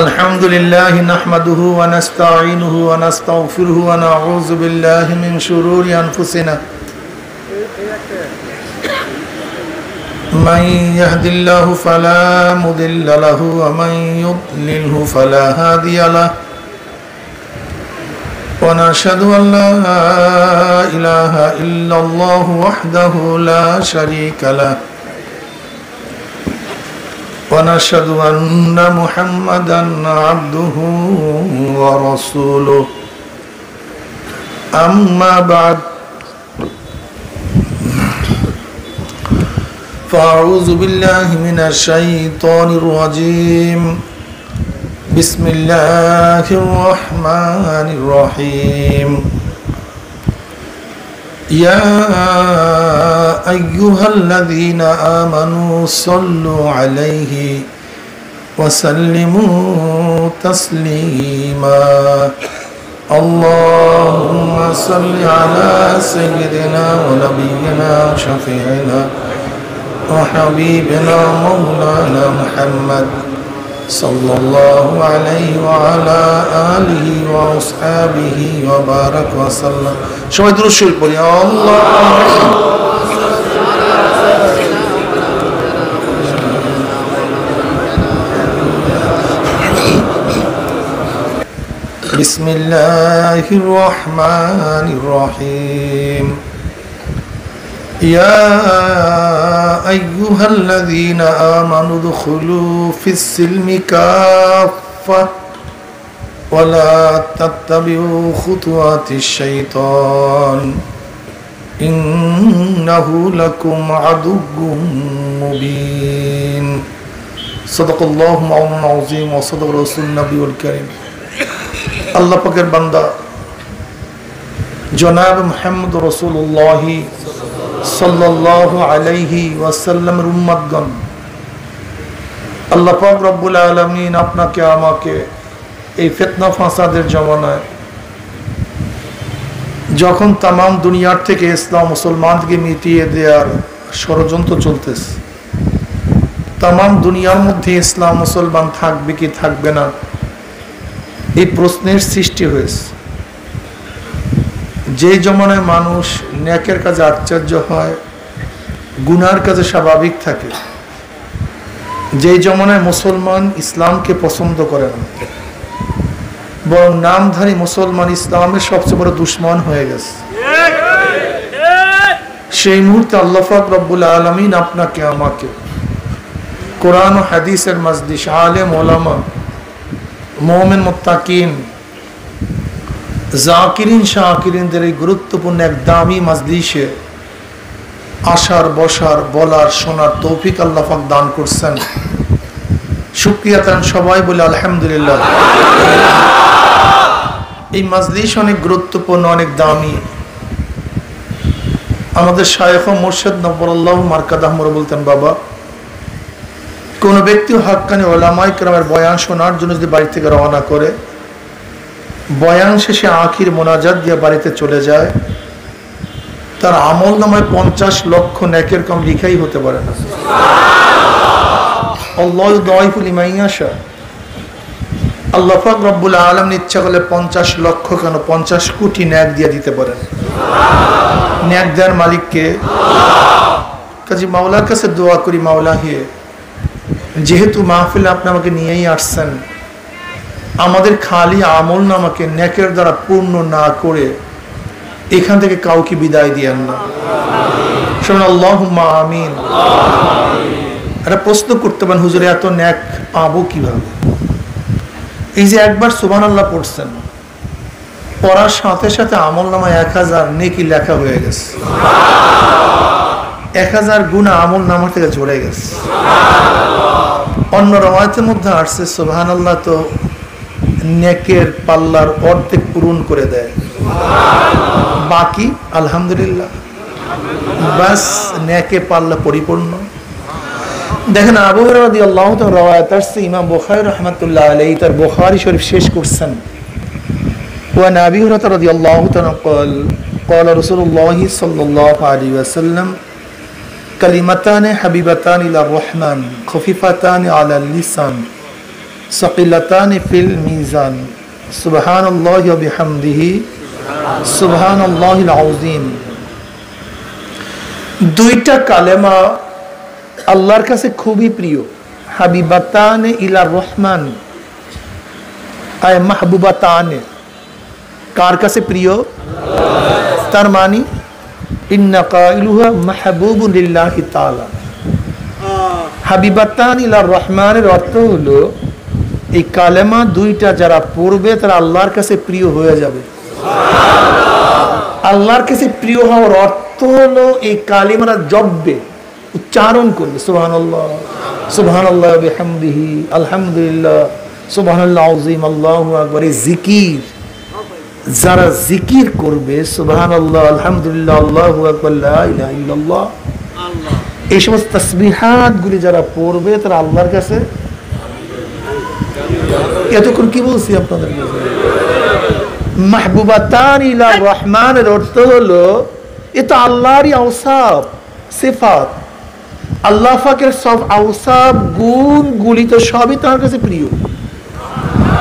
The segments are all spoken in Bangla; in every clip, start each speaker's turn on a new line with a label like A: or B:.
A: الحمد لله نحمده ونستعينه ونستغفره ونعوذ بالله من شرور أنفسنا من يهد الله فلا مضل له ومن يضلله فلا هادي له ونشهد أن لا إله إلا الله وحده لا شريك له ونشهد أن محمدا عبده ورسوله أما بعد فأعوذ بالله من الشيطان الرجيم بسم الله الرحمن الرحيم يا أيها الذين آمنوا صلوا عليه وسلموا تسليما اللهم صل على سيدنا ونبينا وشفيعنا وحبيبنا مولانا محمد صلى الله عليه وعلى آله وأصحابه وبارك وسلم شوي دروس شو البولي الله بسم الله الرحمن الرحيم يا أيها الذين آمنوا ادخلوا في السلم كافة ولا تتبعوا خطوات الشيطان إنه لكم عدو مبين صدق الله مولانا العظيم وصدق رسول النبي الكريم الله পাকের বান্দা জনাব মুহাম্মদ রাসূলুল্লাহ সাল্লাল্লাহু আলাইহি ওয়াসাল্লামের উম্মতগণ আল্লাহ পাক রব্বুল আলামিন আপনাকে আমাকে এই ফিতনা ফাসাদের জামানায় যখন তাম দুনিয়ার থেকে ইসলাম মুসলমানকে মিটিয়ে দেওয়ার ষড়যন্ত্র চলতেছে, তাম দুনিয়ার মধ্যে ইসলাম মুসলমান থাকবে কি থাকবে না এই প্রশ্নের সৃষ্টি হয়েছে। যে জমানায় মানুষ নেকের কাজে আশ্চর্য হয়, গুনার কাজে স্বাভাবিক থাকে, যে জমানায় মুসলমান ইসলামকে পছন্দ করে না, বরং নামধারী মুসলমান ইসলামের সবচেয়ে বড় দুশ্মন হয়ে গেছে, সেই মুহূর্তে আল্লাহ পাক রব্বুল আলামিন আপনাকে আমাকে কোরআন ও হাদিসের মাজলিস, আলেম ওলামা, মুমিন মুত্তাকিন, জাকিরিন শাকিরিনদের এই গুরুত্বপূর্ণ এক দামি মাজলিসে আসার, বসার, বলার, শোনার তৌফিক আল্লাহ পাক দান করছেন। শুকরিয়া তান সবাই বলে আলহামদুলিল্লাহ। এই মাজলিস অনেক গুরুত্বপূর্ণ, অনেক দামি। আমাদের শায়খ মুর্শিদ নব্বরুল্লাহ মারকাদাহ মোর বলতেন, বাবা, কোন ব্যক্তি হাক্কানি ওলামায়ে কেরামের বয়ান শোনার জন্য যদি বাড়ি থেকে রওনা করে, বয়ান শেষে আখির মোনাজাত দিয়ে বাড়িতে চলে যায়, তার আমল নামায় 50 লক্ষ নেকের কম লিখাই হতে পারে না। আল্লাহু দাইফু লিমান ইয়াশা। আল্লাহ পাক রব্বুল আলামিন ইচ্ছা করলে 50 লক্ষ কেন 50 কোটি নেক দিয়ে দিতে পারেন। নেক দেওয়ার মালিককে কাজী মাওলার কাছে দোয়া করি, মাওলা হে, যেহেতু মাহফিলে আপনি আমাকে নিয়েই আসছেন, আমাদের খালি আমল নামাকে নেকের দ্বারা পূর্ণ না করে এখান থেকে কাউকে বিদায় দিয়েন না। শুনুন, আল্লাহুম্মা আমিন। একটা প্রশ্ন করতে পারেন, হুজুরে এত নেক পাবো কিভাবে? এই যে একবার সুবহানাল্লাহ পড়ছেন, পড়ার সাথে সাথে আমল নামায় 1000 নেকি লেখা হয়ে গেছে, 1000 গুনাহ আমল নামা থেকে ঝরে গেছে। অন্য রওয়ায়াতের মধ্যে আসছে সুবহানাল্লাহ তো নেকের পাল্লার অর্ধেক পূরণ করে দেয়, বাকি আলহামদুলিল্লাহ, বাস নেকে পাল্লা পরিপূর্ণ। দেখেন, আবু হুরায়রা রাদিয়াল্লাহু তাআলা রওয়ায়াত আসছে, ইমাম বুখারী রাহমাতুল্লাহ আলাইহি তার বুখারী শরীফ শেষ করছেন। ওয়া আবি হুরায়রা রাদিয়াল্লাহু তাআলা قال قال رسول الله صلى الله عليه وسلم كلمتان حبيبتان إلى الرحمن خفيفتان على اللسان সাকিলাতানি ফিল মিজান সুবহানাল্লাহি ওয়া বিহামদিহি সুবহানাল্লাহিল আযীম। দুইটা কালেমা আল্লাহর কাছে খুবই প্রিয়। হাবিবাতানে ইলা রহমান, আয় মাহবুবাতানে, কার কাছে প্রিয়? তার মানে ইন্না কাইলুহা মাহবুবুন লিল্লাহি তাআলা। হাবিবাতান ইলা রহমানের অর্থ হলো এই কালেমা দুইটা যারা পড়বে তারা আল্লাহর কাছে প্রিয় হয়ে যাবে। আল্লাহর কাছে প্রিয় হওয়ার অর্থ হলো এই কালিমারা জপবে, উচ্চারণ করবে, সুবহানাল্লাহ সুবহানাল্লাহ বিহামদিহি আলহামদুলিল্লাহ সুবহানাল্লাহ আযীম আল্লাহু আকবার। এই জিকির যারা জিকির করবে সুবহানাল্লাহ আলহামদুলিল্লাহ আল্লাহু আকবার লা ইলাহা ইল্লাল্লাহ, এই সমস্ত তাসবিহাত গুলি যারা পড়বে তারা আল্লাহর কাছে, এতক্ষণ কি বলছি আপনাদেরকে? মাহবুবাতান ইলা রহমানের অর্থ হলো এটা আল্লাহরই আওসাফ সিফাত, আল্লাহ পাকের সব আওসাফ গুণ গুলি তো সবই তার কাছে প্রিয়,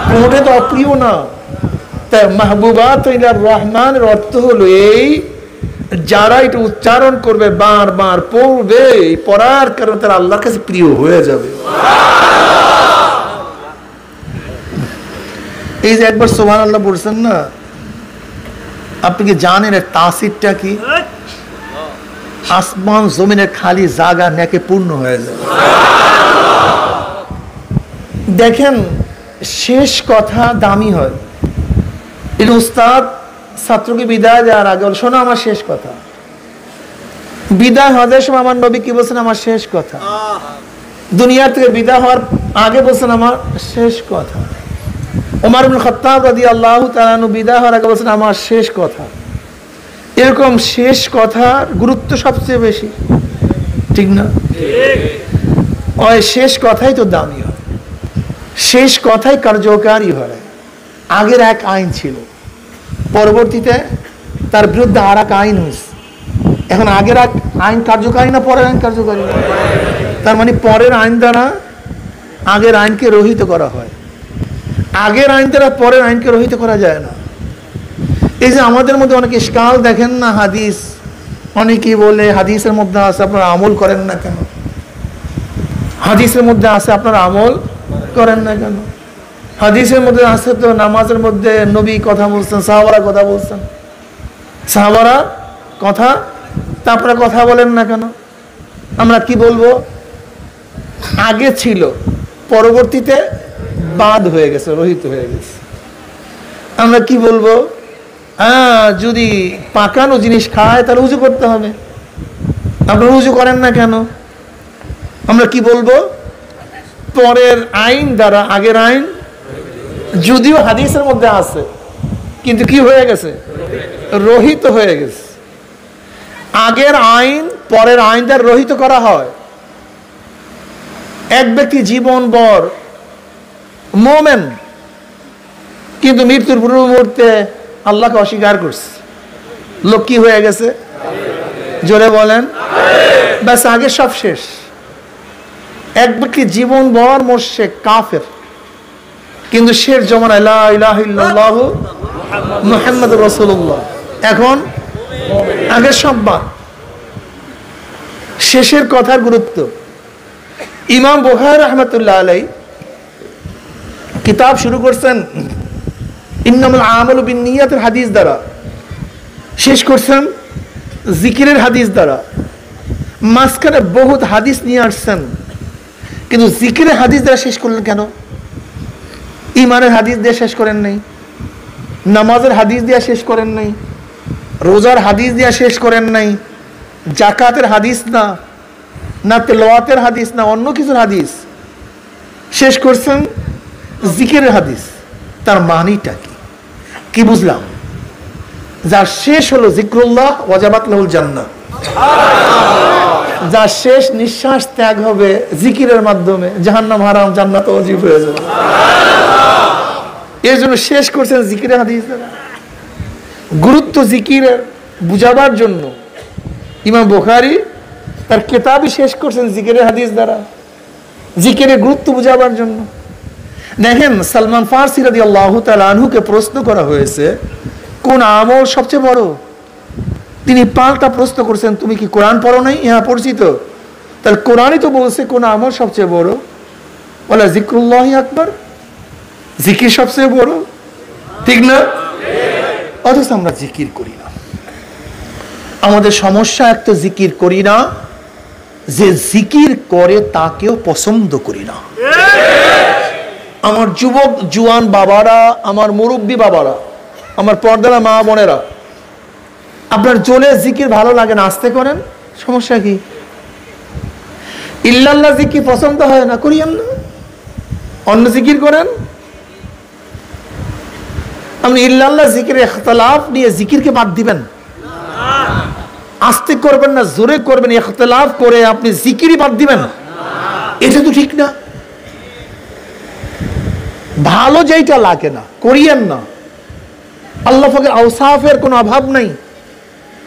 A: কোনটা তো অপ্রিয় না। তাই মাহবুবাত ইলা রহমানের অর্থ হলো এই যারা এটা উচ্চারণ করবে, বারবার পড়বে, পড়ার কারণে তারা আল্লাহর কাছে প্রিয় হয়ে যাবে। এই যে একবার সুবহানাল্লাহ বলছেন না, আপনি কি জানেন এর তাসিরটা কি? আসমান জমিনের খালি জায়গা নেকে পূর্ণ হয়ে যায়। দেখেন শেষ কথা দামি হয়। এই উস্তাদ ছাত্রকে বিদায় দেওয়ার আগে বল, শোনো আমার শেষ কথা। বিদায় হওয়ার সময় আমার নবী কি বলছেন? আমার শেষ কথা। দুনিয়া থেকে বিদায় হওয়ার আগে বলছেন আমার শেষ কথা। ওমর ইবনে খাত্তাব রাদিয়াল্লাহু তাআলা আনহু বিদায় হওয়ার আগে বলছেন আমার শেষ কথা। এরকম শেষ কথার গুরুত্ব সবচেয়ে বেশি, ঠিক না? ওই শেষ কথাই তো দামি হয়, শেষ কথাই কার্যকারী হয়। আগের এক আইন ছিল, পরবর্তীতে তার বিরুদ্ধে আর এক আইন হয়েছে। এখন আগের এক আইন কার্যকারী না পরের আইন কার্যকারী? তার মানে পরের আইন দ্বারা আগের আইনকে রহিত করা হয়, আগের আইন দ্বারা পরের আইনকে রহিত করা যায় না। এই যে আমাদের মধ্যে অনেক ইশকাল দেখেন না, হাদিস অনেকেই বলে হাদিসের মধ্যে আছে আপনারা আমল করেন না কেন? হাদিসের মধ্যে আছে আপনারা আমল করেন না কেন? হাদিসের মধ্যে আছে তো নামাজের মধ্যে নবী কথা বলছেন, সাহাবারা কথা বলছেন, সাহাবারা কথা, তারপরে কথা বলেন না কেন? আমরা কি বলবো? আগে ছিল, পরবর্তীতে বাদ হয়ে গেছে, রহিত হয়ে গেছে। আমরা কি বলবো? যদি পাকানো জিনিস খায় তাহলে উজু করতে হবে, আপনারা উজু করেন না কেন? আমরা কি বলবো? পরের আইন দ্বারা আগের আইন, যদিও হাদিসের মধ্যে আছে কিন্তু কি হয়ে গেছে? রহিত হয়ে গেছে। আগের আইন পরের আইন দ্বারা রহিত করা হয়। এক ব্যক্তি জীবনভর মুমিন কিন্তু মৃত্যুর পূর্ব মুহূর্তে আল্লাহকে অস্বীকার করছে, লোক কি হয়ে গেছে? জোরে বলেন। ব্যাস আগে সব শেষ। এক ব্যক্তি জীবনভর মুশরিক কাফের কিন্তু শেষ জমানায় লা ইলাহা ইল্লাল্লাহু মুহাম্মাদুর রাসূলুল্লাহ, এখন আগে সব বাদ। শেষের কথার গুরুত্ব। ইমাম বুখারী রাহমাতুল্লাহ আলাইহি কিতাব শুরু করছেন ইন্নামাল আমালু বিন্নিয়াতের হাদিস দ্বারা, শেষ করছেন জিকিরের হাদিস দ্বারা। মাঝখানে বহুত হাদিস নিয়ে আসছেন কিন্তু জিকিরের হাদিস দ্বারা শেষ করলেন কেন? ইমানের হাদিস দিয়ে শেষ করেন নাই, নামাজের হাদিস দিয়ে শেষ করেন নাই, রোজার হাদিস দিয়ে শেষ করেন নাই, জাকাতের হাদিস না, না তেলাওয়াতের হাদিস, না অন্য কিছুর হাদিস, শেষ করছেন জিকিরের হাদিস। তার মানিটা কি? কি বুঝলাম? যার শেষ হলো জিক্রুল্লাহ ওয়াজাবাত লাহুল জান্নাহ, যার শেষ নিঃশ্বাস ত্যাগ হবে জিকিরের মাধ্যমে, জাহান্নাম হারাম জান্নাত ওয়াজিব হয়ে যাবে। এর জন্য শেষ করছেন জিকিরের হাদিস দ্বারা। গুরুত্ব জিকিরের বুঝাবার জন্য ইমাম বুখারী তার কিতাবই শেষ করছেন জিকিরের হাদিস দ্বারা, জিকিরের গুরুত্ব বুঝাবার জন্য। দেখেন, সালমান ফারসি রাদিয়াল্লাহু তাআলা আনহুকে প্রশ্ন করা হয়েছে কোন আমল সবচেয়ে বড়। তিনি পাল্টা প্রশ্ন করছেন, তুমি কি কোরআন পড়ো নাই? হ্যাঁ পড়ছি তো। তাহলে কোরআনই তো বলছে কোন আমল সবচেয়ে বড়। বলে জিক্রুল্লাহি আকবার, জিকির সবচেয়ে বড়, ঠিক না? অথচ আমরা জিকির করি না। আমাদের সমস্যা, এক তো জিকির করি না, যে জিকির করে তাকেও পছন্দ করি না। আমার যুবক জুয়ান বাবারা, আমার মুরব্বী বাবারা, আমার পর্দারা মা বোনেরা, আপনার জোরে জিকির ভালো লাগে না, আস্তে করেন, সমস্যা কি? ইল্লাল্লাহ জিকির পছন্দ হয় না, করিয়েন না, অন্য জিকির করেন। আপনি ইল্লাল্লাহ জিকিরের ইখতিলাফ নিয়ে জিকিরকে বাদ দিবেন, আস্তে করবেন না জোরে করবেন, ইখতিলাফ করে আপনি জিকিরই বাদ দিবেন, এটা তো ঠিক না। ভালো যেটা লাগে না করিয়েন না। আল্লাহ পাকের আওসাফের কোনো অভাব নাই,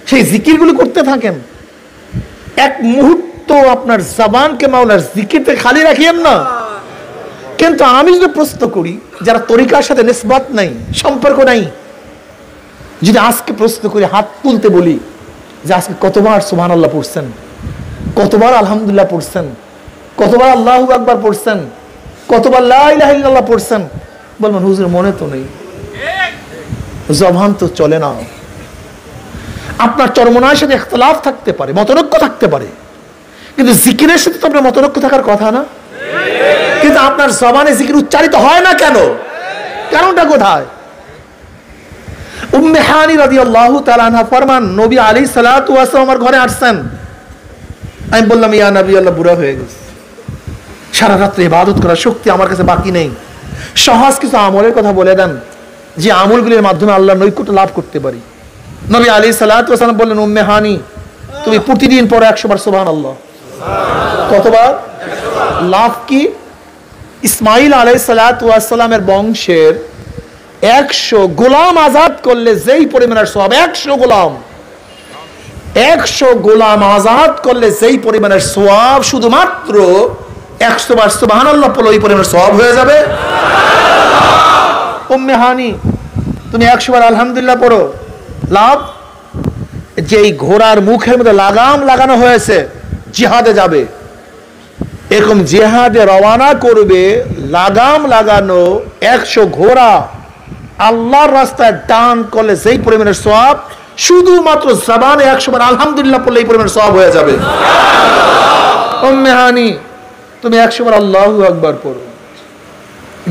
A: সেই জিকিরগুলো করতে থাকেন। এক মুহূর্ত আপনার জবানকে মাওলার জিকিরতে খালি রাখিয়েন না। কিন্তু আমি যদি প্রশ্ন করি, যারা তরিকার সাথে নিসবত নাই, সম্পর্ক নাই, যদি আজকে প্রশ্ন করি, হাত তুলতে বলি যে আজকে কতবার সুবহানাল্লাহ পড়ছেন, কতবার আলহামদুলিল্লাহ পড়ছেন, কতবার আল্লাহু আকবার পড়ছেন, কতবার লা ইলাহা ইল্লাল্লাহ পড়ছেন, বলবেন হুজুর মনে তো নেই, জবান তো চলে না। আপনার চরমনার সাথে ইখতিলাফ থাকতে পারে, মতনৈক্য থাকতে পারে, কিন্তু জিকিরের সাথে তো আপনার মতনৈক্য থাকার কথা না। কিন্তু আপনার জবানে জিকির উচ্চারিত হয় না কেন? কারণটা কোথায়? উম্মে হানি রাদিয়াল্লাহু তাআলা আনহা ফরমান, নবী আলাইহিস সালাতু ওয়াস সালাম আমার ঘরে আসছেন। আমি বললাম, ইয়া নবী আল্লাহ, বুড়া হয়ে গেছে, সারা রাত্রে ইবাদত করার শক্তি আমার কাছে বাকি নেই, সহজ কিছু আমলের কথা বলে দেন যে আমলগুলির মাধ্যমে আল্লাহর নৈকট্য লাভ করতে পারি। নবী আলাইহিস সালাতু ওয়াস সালাম বললেন, উম্মে হানি, তুমি প্রতিদিন পড়ো 100 বার সুবহানাল্লাহ। কতবার? লাভ কি? ইসমাইল আলাইহিস সালাতু ওয়াস সালামের বংশের 100 গোলাম আজাদ করলে যেই পরিমাণের সওয়াব, 100 গোলাম আজাদ করলে যেই পরিমাণের সওয়াব, শুধুমাত্র 100 বার সুবহানাল্লাহ পড়লে ওই পরিমাণের সওয়াব হয়ে যাবে। উম্মে হানি, তুমি 100 বার আলহামদুলিল্লাহ পড়ো, লাভ। যেই ঘোড়ার মুখের মধ্যে লাগাম লাগানো হয়েছে, জিহাদে যাবে, এরকম জিহাদে রওনা করবে, লাগাম লাগানো 100 ঘোড়া আল্লাহর রাস্তায় দান করলে যেই পরিমাণের সওয়াব, শুধুমাত্র জবানে 100 বার আলহামদুলিল্লাহ পড়লে এই পরিমাণের সওয়াব হয়ে যাবে। উম্মে হানি, তুমি 100 বার আল্লাহু আকবার পড়ো।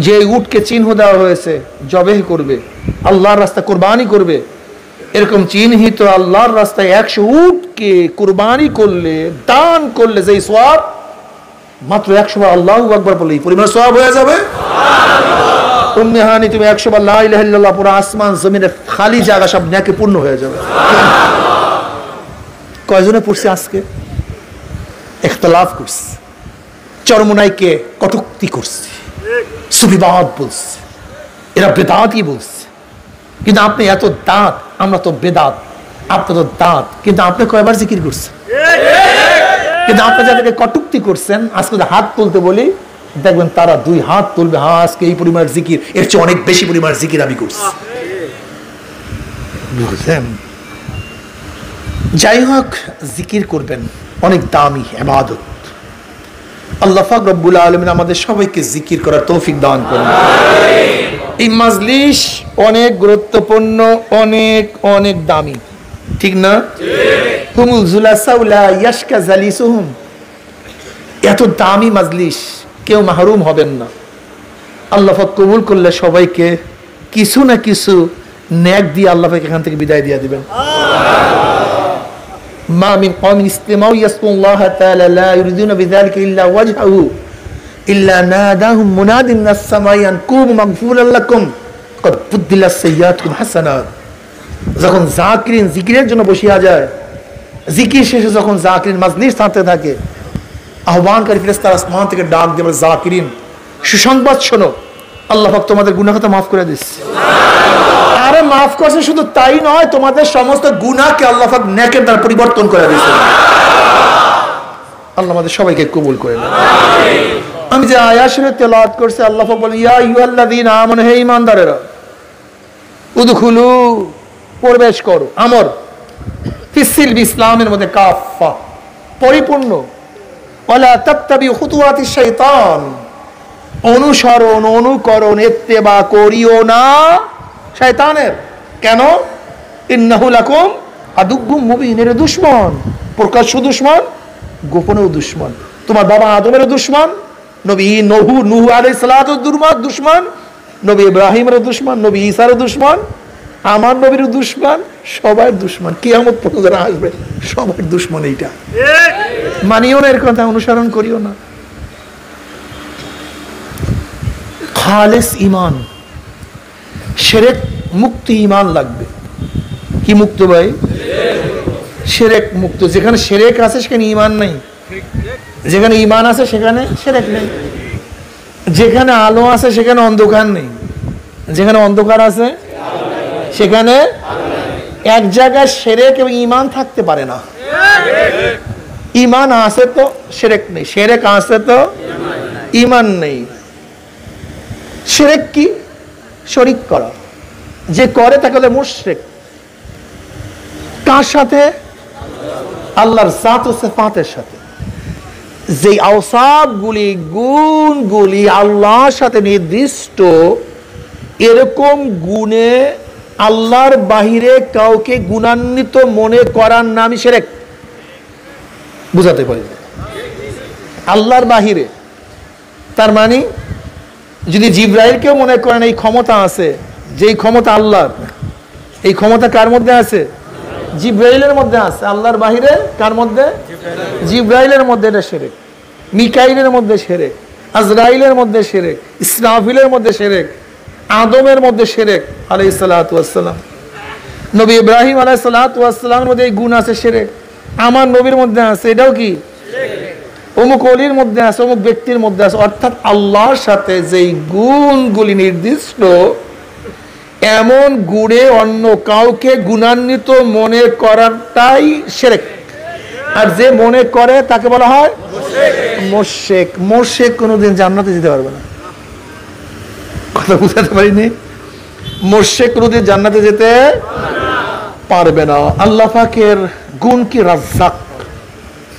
A: যে উটকে চিহ্ন দেওয়া হয়েছে, জবেহ করবে, আল্লাহর রাস্তায় কুরবানি করবে, এরকম চিহ্নিত আল্লাহর রাস্তায় 100 উটকে কুরবানি করলে, দান করলে যেই সওয়াব, মাত্র 100 বার আল্লাহু আকবার পড়লে এই পরিমাণ সওয়াব হয়ে যাবে। উম্মে হানি, তুমি 100 বার লা ইলাহা ইল্লাল্লাহ পুরো আসমান জমিনের খালি জায়গা সব নেকে পূর্ণ হয়ে যাবে। কয়জনে পড়ছে আজকে? ইখতিলাফ করছে, চরমনাইকে কটূক্তি করছে, সুফিবাদ বলছে, এরা বেদাতই বলছে। কিন্তু আপনি এত দাঁত, আমরা তো বেদাত, আপনি তো দাঁত, কিন্তু আপনি কয়বার জিকির করছেন? কিন্তু আপনি যাদেরকে কটূক্তি করছেন, আজকে হাত তুলতে বলি, দেখবেন তারা 2 হাত তুলবে, হ্যাঁ আজকে এই পরিমাণ জিকির, এর চেয়ে অনেক বেশি পরিমাণ জিকির আমি করছি। বুঝলেন? যাই হোক, জিকির করবেন, অনেক দামি ইবাদত। আল্লাহ পাক রব্বুল আলামিন আমাদের সবাইকে জিকির করার তৌফিক দান করুন। এই মাজলিস অনেক গুরুত্বপূর্ণ, অনেক অনেক দামি, ঠিক না? হুমুল জুলাসাউ লা ইয়াশকা জালিসুহুম, এত দামি মাজলিস, কেউ মাহরুম হবেন না। আল্লাহ পাক কবুল করলে সবাইকে কিছু না কিছু নেক দিয়ে আল্লাহ পাক এখান থেকে বিদায় দিয়ে দিবেন। মা মিন কওমিন ইসতামাউ ইয়াসকুল্লাহ তাআলা লা ইউরিদুনা বিযালিকা ইল্লা ওয়াজহাহু ইল্লা নাদাহুম মুনাদিন মিনাস সামাই আন কুমু মাগফুরান লাকুম ক্বাদ বুদ্দিলাস সাইয়্যাতুকুম হাসানাত। যখন জাকিরিন জিকিরের জন্য বসিয়া যায়, জিকির শেষে যখন জাকিরিন মাজলিস থামতে থাকে, আহ্বানকারী ফেরেশতারা আসমান থেকে ডাক দিয়ে বলে, জাকিরিন সুসংবাদ শোনো, আল্লাহ পাক তোমাদের গুনাহ খাতা মাফ করে দিচ্ছে। আরে মাফ করছে, শুধু তাই নয়, তোমাদের সমস্ত গুনাহকে আল্লাহ পাক নেকের দ্বারা পরিবর্তন করে দিয়েছে। আল্লাহ আমাদের সবাইকে কবুল করে নেন। আমি যে আয়াত শরীফ তেলাওয়াত করছি, আল্লাহ পাক বলেন ইয়া আইয়ুহাল্লাযীনা আমানু, হে ঈমানদারেরা, উদখুলু, প্রবেশ করো, আমর ফিসিল ইসলামের মধ্যে কাফা, পরিপূর্ণ, ওয়ালা তাত্তাবিউ খুতুওয়াতিশ শাইতান, অনুসরণ অনুকরণ ইত্তেবা করিও না শয়তানের। কেন? ইন্নাহু লাকুম আদুউম মুবিন, এর দুশমন, প্রকাশ্য দুশমন, গোপনেও দুশমন। তোমার বাবা আদমের দুশমন, নবী নূহ আলাইহিস সালাতুর দুশমন, নবী ইব্রাহিমের দুশমন, নবী ঈসার দুশমন, আমার নবীর দুশমন, সবার দুশমন। কিয়ামত পর্যন্ত যারা আসবে সবার দুশমন এইটা। মানিও না এর কথা, অনুসরণ করিও না। খালেস ঈমান, শিরক মুক্ত ঈমান লাগবে। কি মুক্ত ভাই? শিরক মুক্ত। যেখানে শিরক আছে সেখানে ঈমান নেই, যেখানে ঈমান আছে সেখানে শিরক নেই, যেখানে আলো আছে সেখানে অন্ধকার নেই, যেখানে অন্ধকার আছে সেখানে এক জায়গায় শিরক এবং ঈমান থাকতে পারে না। ঈমান আছে তো শিরক নেই, শিরক আছে তো ঈমান নেই। শিরক কি? শরীক করা। যে করে তাকে বলে মুশরিক। কার সাথে? আল্লাহর জাত ও সিফাতের সাথে। যে আওসাফগুলি, গুণগুলি আল্লাহর সাথে নির্দিষ্ট, এরকম গুণে আল্লাহর বাহিরে কাউকে গুণান্বিত মনে করার নামই শিরক। বুঝাতে পারি? আল্লাহর বাহিরে, তার মানে যদি জিবরাইলকেও মনে করেন এই ক্ষমতা আছে, যেই ক্ষমতা আল্লাহর, এই ক্ষমতা কার মধ্যে আছে? জিবরাইলের মধ্যে আছে। আল্লাহর বাহিরে কার মধ্যে? জিবরাইলের মধ্যে। এটা শিরক। মিকাইলের মধ্যে শিরক, আজরাইলের মধ্যে শিরক, ইসরাফিলের মধ্যে শিরক, আদমের মধ্যে শিরক আলাইহিস সালাতু ওয়াস সালাম। নবী ইব্রাহিম আলাইহিস সালাতু ওয়াস সালামের মধ্যে এই গুণ আছে শিরক। আমার নবীর মধ্যে আছে, এটাও কি? অমুক অলির মধ্যে আছে, অমুক ব্যক্তির মধ্যে আছে। অর্থাৎ আল্লাহর সাথে যেই গুণগুলি নির্দিষ্ট, এমন গুণে অন্য কাউকে গুণান্বিত মনে করাটাই শিরক। আর যে মনে করে তাকে বলা হয় মুশরিক। মুশরিক কোনোদিন জান্নাতে যেতে পারবে না। কথা বুঝাতে পারিনি? মুশরিক কোনোদিন জান্নাতে যেতে পারবে না। আল্লাহ পাকের গুণ কি? রাজ্জাক।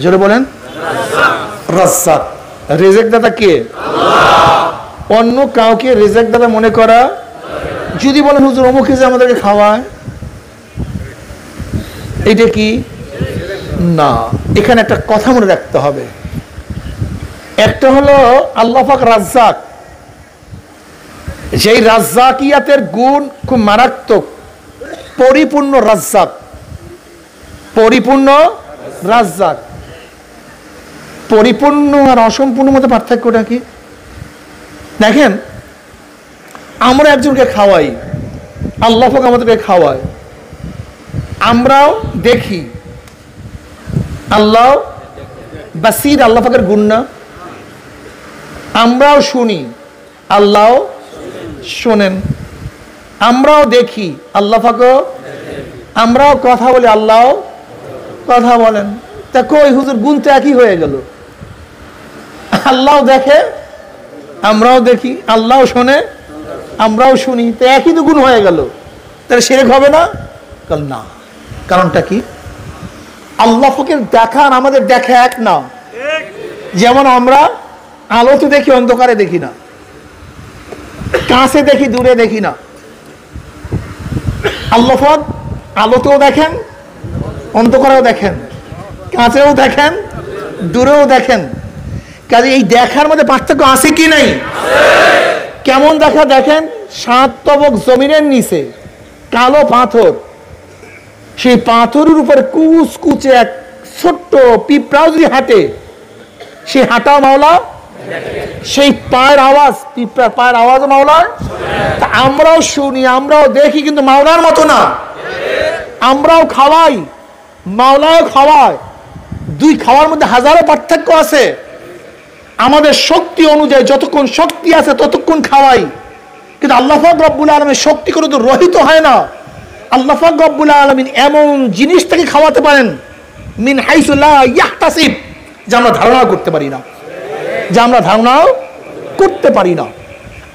A: জোরে বলেন রাজ্জাক। রিজিক দাতা কে? আল্লাহ। অন্য কাউকে রিজিক দাতা মনে করা, যদি বলেন হুজুর অমুক যে আমাদেরকে খাওয়ায়, এইটা কি? না। এখানে একটা কথা মনে রাখতে হবে। একটা হলো আল্লাহ পাক রাজ্জাক, যেই রাজ্জাকিয়াতের গুণ খুব মারাত্মক, পরিপূর্ণ রাজ্জাক। পরিপূর্ণ রাজ্জাক। পরিপূর্ণ আর অসম্পূর্ণ মধ্যে পার্থক্যটা কি? দেখেন, আমরা একজনকে খাওয়াই, আল্লাহ পাক আমাদেরকে খাওয়ায়, আমরাও দেখি। আল্লাহ বাসির, আল্লাহ পাকের গুণ না? আমরাও শুনি, আল্লাহ শোনেন। আমরাও দেখি, আল্লাহ পাকও। আমরাও কথা বলি, আল্লাহ কথা বলেন। তা কই হুজুর, গুণ তো একই হয়ে গেল। আল্লাহ দেখে, আমরাও দেখি, আল্লাহ শোনে, আমরাও শুনি, তো একই তো গুণ হয়ে গেল। তাহলে শিরক হবে না? না। কারণটা কি? আল্লাহ পাকের দেখা আর আমাদের দেখা এক না। যেমন আমরা আলোতে দেখি, অন্ধকারে দেখি না, কাছে দেখি, দূরে দেখি না। আল্লাহ পাক আলোতেও দেখেন, অন্ধকারেও দেখেন, কাছেও দেখেন, দূরেও দেখেন। কাজে এই দেখার মধ্যে পার্থক্য আছে কি নাই? কেমন দেখা? দেখেন, 7 তবক জমিনের নিচে কালো পাথর, সেই পাথরের উপরে কুচকুচে এক ছোট্ট পিঁপড়াও যদি হাঁটে, সেই হাঁটাও মাওলা। সেই পায়ের আওয়াজ, পিঁপড়ার পায়ের আওয়াজ মাওলা। তা আমরাও শুনি, আমরাও দেখি, কিন্তু মাওলার মতো না। আমরাও খাওয়াই, মাওলাও খাওয়ায়। দুই খাওয়ার মধ্যে হাজারো পার্থক্য আছে। আমাদের শক্তি অনুযায়ী যতক্ষণ শক্তি আছে ততক্ষণ খাওয়াই, কিন্তু আল্লাহ পাক রব্বুল আলামিন শক্তি করে তো রহিত হয় না। আল্লাহ পাক রব্বুল আলামিন এমন জিনিস থেকে খাওয়াতে পারেন মিন হাইসু লা ইয়াহতাসিব, যা আমরা ধারণা করতে পারি না, যা আমরা ধারণাও করতে পারি না।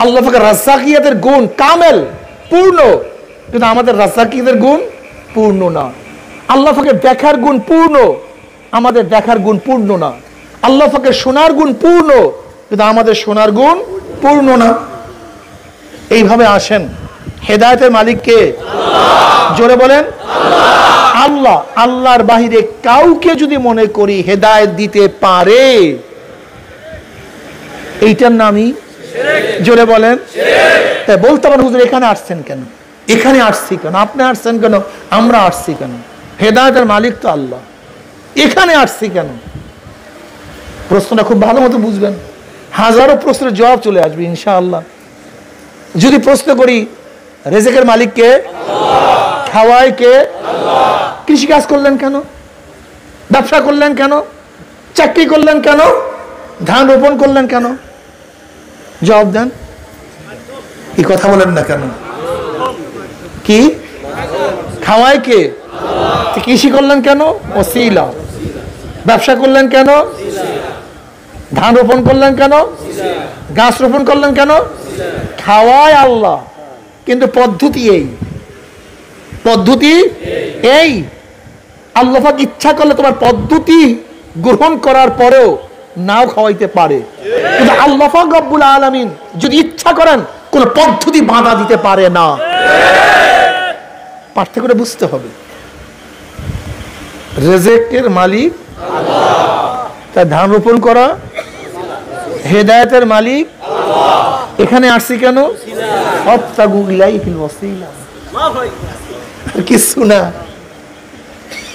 A: আল্লাহ পাকের রাজ্জাকিয়াতের গুণ কামেল, পূর্ণ, কিন্তু আমাদের রাজ্জাকিয়াতের গুণ পূর্ণ না। আল্লাহ পাকের দেখার গুণ পূর্ণ, আমাদের দেখার গুণ পূর্ণ না। আল্লাহ পাকের শোনার গুণ পূর্ণ, কিন্তু আমাদের শোনার গুণ পূর্ণ না। এইভাবে আসেন, হেদায়েতের মালিক কে? জোরে বলেন আল্লাহ। আল্লাহর বাহিরে কাউকে যদি মনে করি হেদায়েত দিতে পারে, এইটার নামই জোরে বলেন। তাই বলতে পারেন হুজুর এখানে আসছেন কেন, এখানে আসছি কেন, আপনি আসছেন কেন, আমরা আসছি কেন? হেদায়েতের মালিক তো আল্লাহ, এখানে আসছি কেন? প্রশ্নটা খুব ভালো মতো বুঝবেন, হাজারো প্রশ্নের জবাব চলে আসবে ইনশাআল্লাহ। যদি প্রশ্ন করি রেজেকের মালিক কে? খাওয়ায় কে? কৃষি কাজ করলেন কেন, ব্যবসা করলেন কেন, চাকরি করলেন কেন, ধান রোপণ করলেন কেন? জবাব দেন। কি কথা বলেন না কেন? কি খাওয়ায় কে? কৃষি করলেন কেন? ওসিলা। ব্যবসা করলেন কেন? ধান রোপণ করলেন কেন? গাছ রোপণ করলেন কেন? খাওয়ায় আল্লাহ, কিন্তু পদ্ধতি এই, পদ্ধতি এই। আল্লাহ পাক ইচ্ছা করলে তোমার পদ্ধতি গ্রহণ করার পরেও নাও খাওয়াইতে পারে, কিন্তু আল্লাহ পাক রব্বুল আলামিন যদি ইচ্ছা করেন কোন পদ্ধতি বাধা দিতে পারে না। পার্থক্যটা বুঝতে হবে। রিজিকের মালিক আল্লাহ, তাই ধান রোপণ করা। হেদায়েতের মালিক আল্লাহ। এখানে আসছি কেন? অবতাগু ইলাইহিল ওয়াসিলা, কিছু না।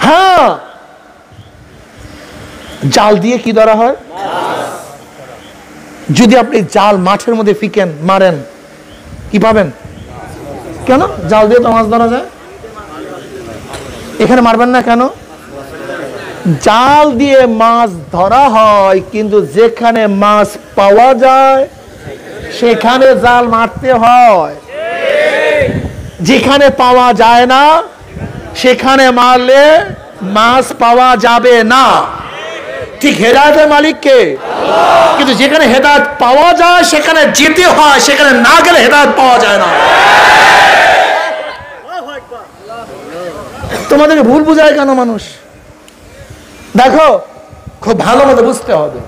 A: হ্যাঁ, জাল দিয়ে কি ধরা হয়? যদি আপনি জাল মাঠের মধ্যে ফিকেন, মারেন, কি পাবেন? কেন? জাল দিয়ে তো মাছ ধরা যায়। এখানে মারবেন না কেন? জাল দিয়ে মাছ ধরা হয়, কিন্তু যেখানে মাছ পাওয়া যায় সেখানে জাল মারতে হয়। যেখানে পাওয়া যায় না সেখানে মারলে মাছ পাওয়া যাবে না। ঠিক হেদায়েতের মালিক কে? আল্লাহ। কিন্তু যেখানে হেদায়েত পাওয়া যায় সেখানে যেতে হয়, সেখানে না গেলে হেদায়েত পাওয়া যায় না। তোমাদেরকে ভুল বুঝায় কেন মানুষ? দেখো, খুব ভালো মতো বুঝতে হবে,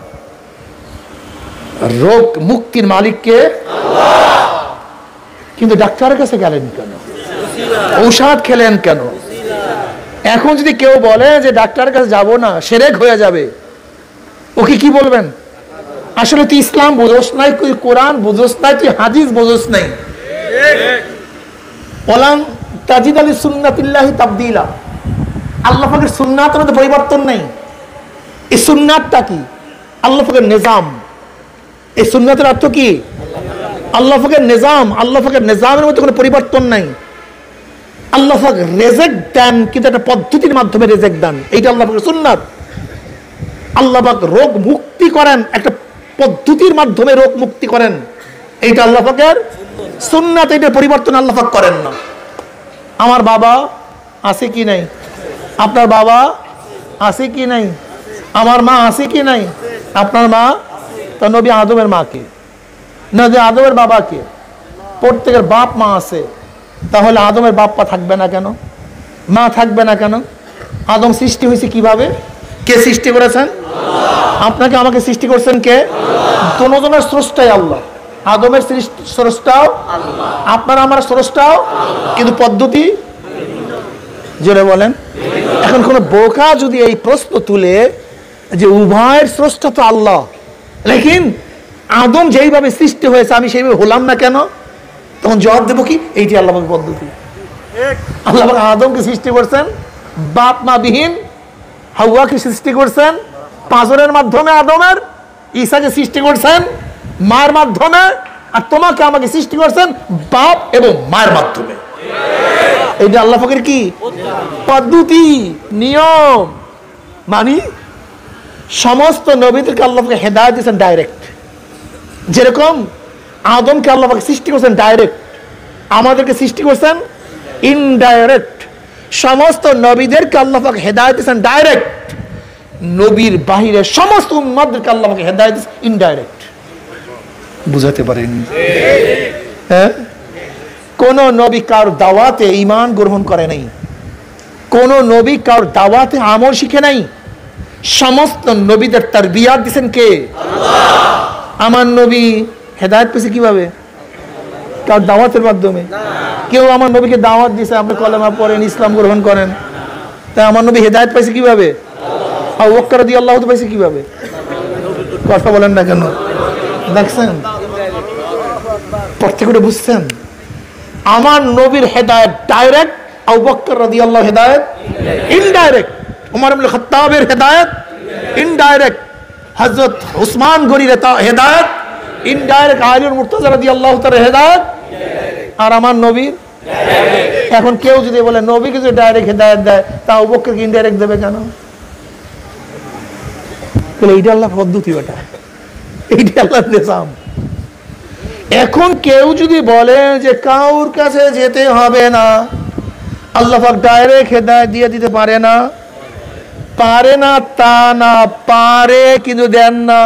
A: রোগ মুক্তির মালিক কে? আল্লাহ। কিন্তু ডাক্তারের কাছে গেলেন কেন? ঔষধ খেলেন কেন? এখন যদি কেউ বলে যে ডাক্তারের কাছে যাব না, শিরক হয়ে যাবে, ওকে কি বলবেন? আসলে তুই ইসলাম বুঝোস নাই, তুই কোরআন বুঝোস নাই, তুই হাদিস বুঝোস নাই। ওয়ালান তাজিদ আলি সুন্নাতিল্লাহি তাবদীলা। আল্লাহ পাকের সুন্নাতের মধ্যে পরিবর্তন নাই। এই সুন্নাতটা কি? আল্লাহ পাকের নিজাম। এই সুন্নাতের অর্থ কি? আল্লাহ পাকের নিজাম। আল্লাহ পাকের নিজামের মধ্যে কোনো পরিবর্তন নাই। আল্লাহ পাক রিজিক দেন, কিন্তু একটা পদ্ধতির মাধ্যমে রিজিক দেন, এইটা আল্লাহ পাকের সুন্নাত। আল্লাহ পাক রোগ মুক্তি করেন, একটা পদ্ধতির মাধ্যমে রোগ মুক্তি করেন, এইটা আল্লাহ পাকের সুন্নাত। এইটার পরিবর্তন আল্লাহ পাক করেন না। আমার বাবা আছে কি নাই? আপনার বাবা আছে কি নাই? আমার মা আছে কি নাই? আপনার মা। তা নবী আদমের মাকে, নবী আদমের বাবাকে, প্রত্যেকের বাপ মা আছে। তাহলে আদমের বাপ মা থাকবে না কেন? মা থাকবে না কেন? আদম সৃষ্টি হয়েছে কিভাবে? কে সৃষ্টি করেছেন? আপনাকে আমাকে সৃষ্টি করছেন কে? দুজনের স্রষ্টাই আল্লাহ। আদমের স্রষ্টাও আল্লাহ, আপনার আমার স্রষ্টাও, কিন্তু পদ্ধতি জোরে বলেন। এখন কোন বোকা যদি এই প্রশ্ন তুলে যে উভয়ের স্রষ্টা তো আল্লাহ, লেকিন আদম যেইভাবে সৃষ্টি হয়েছে আমি সেইভাবে হলাম না কেন, তখন জবাব দেবো কি? এইটি আল্লাহ পাকের পদ্ধতি। আল্লাহ পাক আদমকে সৃষ্টি করছেন বাপ মা বিহীন, হাওয়াকে সৃষ্টি করছেন পাঁজরের মাধ্যমে, আদমের ঈসাকে সৃষ্টি করছেন মায়ের মাধ্যমে, আর তোমাকে আমাকে সৃষ্টি করছেন বাপ এবং মায়ের মাধ্যমে। এইটা আল্লাহ পাকের কি পদ্ধতি, নিয়ম। মানে সমস্ত নবীদেরকে আল্লাহ পাক হেদায়েত দিয়েছেন ডাইরেক্ট। যেরকম আদমকে আল্লাহ পাক সৃষ্টি করছেন ডাইরেক্ট, আমাদেরকে সৃষ্টি করছেন ইনডাইরেক্ট। সমস্ত নবীদেরকে আল্লাহ পাক হেদায়েত দিয়েছেন ডাইরেক্ট, নবীর বাহিরে সমস্ত উম্মতদেরকে আল্লাহ পাক হেদায়েত দিয়েছেন ইনডাইরেক্ট। বুঝাতে পারেনি। হ্যাঁ, কোন নবী কার দাওয়াতে ঈমান গ্রহণ করে নাই, কোন নবী কার দাওয়াতে আমল শিখে নাই। সমস্ত নবীদের তারবিয়াত দিয়েছেন কে? আল্লাহ। আমার নবী হেদায়েত পেয়েছে কিভাবে? কার দাওয়াতের মাধ্যমে। কেউ আমার নবীকে দাওয়াত দিয়েছে, আপনি কলেমা পড়েন, ইসলাম গ্রহণ করেন, তাই আমার নবী হেদায়েত পাইছে কিভাবে? আবু বকর রাদিয়াল্লাহু তাআলা পাইছে কিভাবে? কথা বলেন না কেন? দেখছেন, প্রত্যেকটা বুঝছেন? আমার নবীর হেদায়েত ডাইরেক্ট, আবু বকর রাদিয়াল্লাহু হেদায়েত ইনডাইরেক্ট, ওমর ইবনে খাত্তাবের হেদায়েত ইনডাইরেক্ট, হযরত উসমান গনির হেদায়েত ইনডাইরেক্ট, আলী মুর্তজা রাদিয়াল্লাহু তাআলা হেদায়েত, আর আমার নবীর ডাইরেক্ট। এখন কেউ যদি বলে নবীকে যদি ডাইরেক্ট হেদায়েত দেয়, তা আবু বকরকে ইনডাইরেক্ট দেবে কেন? বলে এইটা আল্লাহর পদ্ধতি, বেটা, এইটা আল্লাহর নিজাম। এখন কেউ যদি বলে যে কাউর কাছে যেতে হবে না, আল্লাহ পাক ডাইরেক্ট হেদায়েত দিয়ে দিতে পারে না, পারে না তা না, পারে কিন্তু দেন না,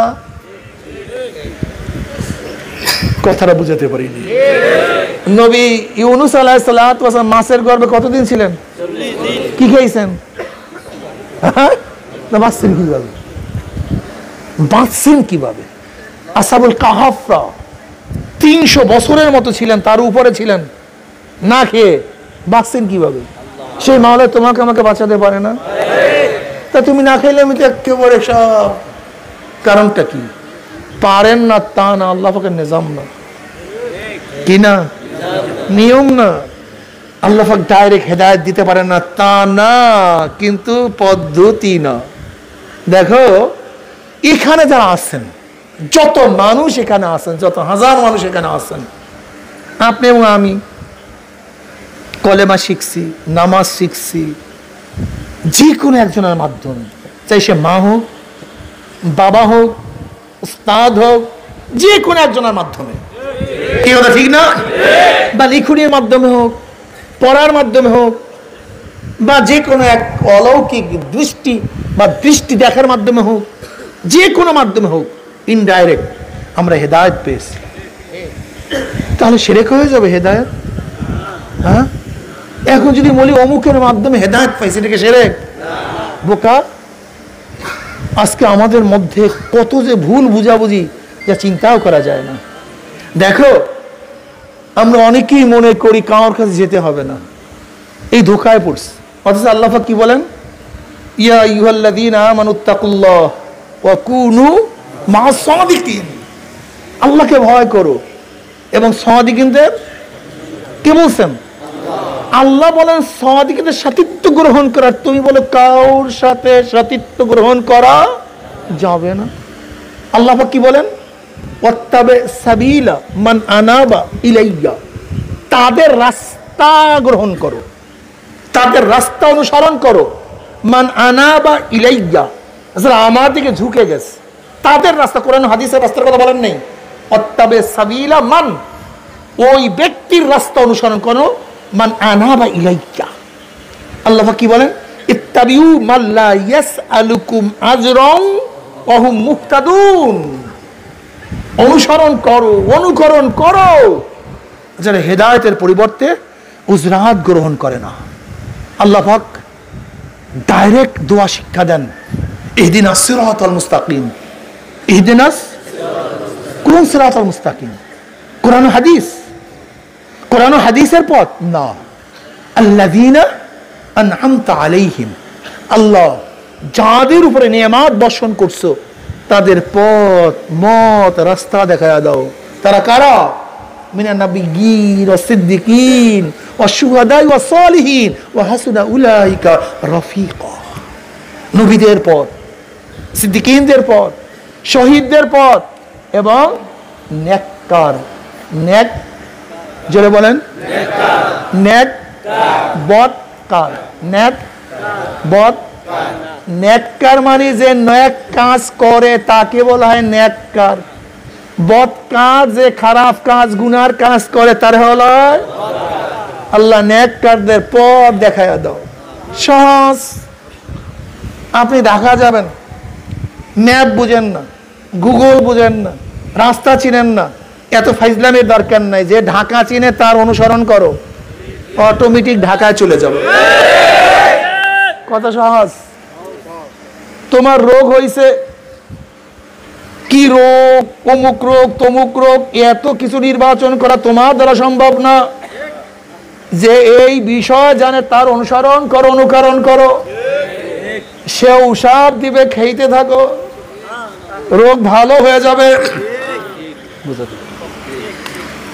A: কথাটা বুঝাতে পারিনি। নবী ইউনুস আলাইহিস সালাতু ওয়াস সালাম মাছের গর্ভে কতদিন ছিলেন? 40 দিন। কি খেয়েছেন? না, বাঁচছেন কিভাবে? বাঁচছেন কিভাবে? আসহাবুল কাহাফরা 300 বছরের মতো ছিলেন, তার উপরে ছিলেন, না খেয়ে বাঁচছেন কিভাবে? সেই মাওলা তোমাকে আমাকে বাঁচাতে পারে না? তা তুমি না খেলে আমি তো একেবারে সব। কারণটা কি? পারেন না তা না, আল্লাহ পাকের নিজাম না, কি না, নিয়ম না। আল্লাহ পাক ডাইরেক্ট হেদায়েত দিতে পারেন না তা না, কিন্তু পদ্ধতি না। দেখো এখানে যারা আছেন, যত মানুষ এখানে আছেন, যত হাজার মানুষ এখানে আছেন, আপনি এবং আমি কলেমা শিখছি, নামাজ শিখছি, যে কোনো একজনের মাধ্যমে, চাই সে মা হোক, বাবা হোক, উস্তাদ হোক, যে কোনো একজনের মাধ্যমে, কি কথা ঠিক না? বা লিখনের মাধ্যমে হোক, পড়ার মাধ্যমে হোক, বা যে কোনো এক অলৌকিক দৃষ্টি বা দৃষ্টি দেখার মাধ্যমে হোক, যে কোনো মাধ্যমে হোক, ইনডাইরেক্ট আমরা হেদায়েত পেয়েছি। তাহলে শিরক হয়ে যাবে হেদায়েত? হ্যাঁ, এখন যদি বলি অমুকের মাধ্যমে হেদায়েত পাইছি, এটাকে শিরক? বোকা। আজকে আমাদের মধ্যে কত যে ভুল বুঝাবুঝি, যা চিন্তাও করা যায় না। দেখো আমরা অনেকেই মনে করি কারোর কাছে যেতে হবে না, এই ধোঁকায় পড়ছি। অথচ আল্লাহ পাক কি বলেন? ইয়া আইয়ুহাল্লাযীনা আমানুত্তাকুল্লাহ ওয়া কুনু মা'আস সাদিকিন। আল্লাহকে ভয় করো এবং সাদিকিনদের কে বলছেন? আল্লাহ বলেন সাদিকিনদের সাথীত্ব গ্রহণ করা। তুমি বলো কারোর সাথে সাথীত্ব গ্রহণ করা যাবে না। আল্লাহ পাক কি বলেন? ওয়াত্তাবি সাবিলা মান আনাবা ইলাইয়া। তাদের রাস্তা গ্রহণ করো, তাদের রাস্তা অনুসরণ করো। মান আনাবা ইলাইয়া, যারা আমার দিকে ঝুঁকে গেছে, তাদের রাস্তা। কোরআন হাদিসের রাস্তার কথা বলেন নাই? ওয়াত্তাবি সাবিলা মান, ওই ব্যক্তির রাস্তা অনুসরণ করো। মান আনাবা ইলাইয়া। আল্লাহ কি বলেন? ইত্তাবিউ মান লা ইয়াসআলুকুম আজরান ওয়া হুম মুহতাদুন। অনুসরণ করো, অনুকরণ করো যারা হেদায়েতের পরিবর্তে উজরাত গ্রহণ করে না। আল্লাহ পাক ডাইরেক্ট দোয়া শিক্ষা দেন, ইহদিনাস সিরাতাল মুস্তাকিম। ইহদিনাস, কোন সিরাতাল মুস্তাকিম? কোরআন হাদিস? কোরআন হাদিসের পথ না। আল্লাযীনা আনআমতা আলাইহিম, আল্লাহ যাদের উপরে নিয়ামত বর্ষণ করছো তাদের পথ মত রাস্তা দেখায়া দাও। তারা কারা? মিনান নাবিয়্যিন ওয়াস সিদ্দিকিন ওয়াশ শুহাদা'i ওয়াস সালিহিন ওয়া হাসুনা উলাইকা রাফিকা। নবীদের পথ, সিদ্দিকিনদের পথ, শহীদদের পথ এবং নেককার। নেক, জোরে বলেন নেককার। নেক বদকার। নেক বদ, নেককার মানে যে নেক কাজ করে তাকে বলা হয় নেককার। বদ কাজ, যে খারাপ কাজ গুনার কাজ করে তার হলো। আল্লাহ নেককারদের পথ দেখায়া দাও। সহজ, আপনি ঢাকা যাবেন, ম্যাপ বুঝেন না, গুগল বুঝেন না, রাস্তা চিনেন না, এত ফাইজলামের দরকার নাই। যে ঢাকা চিনে তার অনুসরণ করো, অটোমেটিক ঢাকায় চলে যাবে। কত সহজ। তোমার রোগ হয়েছে, কি রোগ, অমুক রোগ তমুক রোগ, এত কিছু নির্বাচন করা তোমার দ্বারা সম্ভব না। যে এই বিষয় জানে তার অনুসরণ করো, অনুকরণ করো। সে ঔষধ দিবে, খেতে থাকো, রোগ ভালো হয়ে যাবে।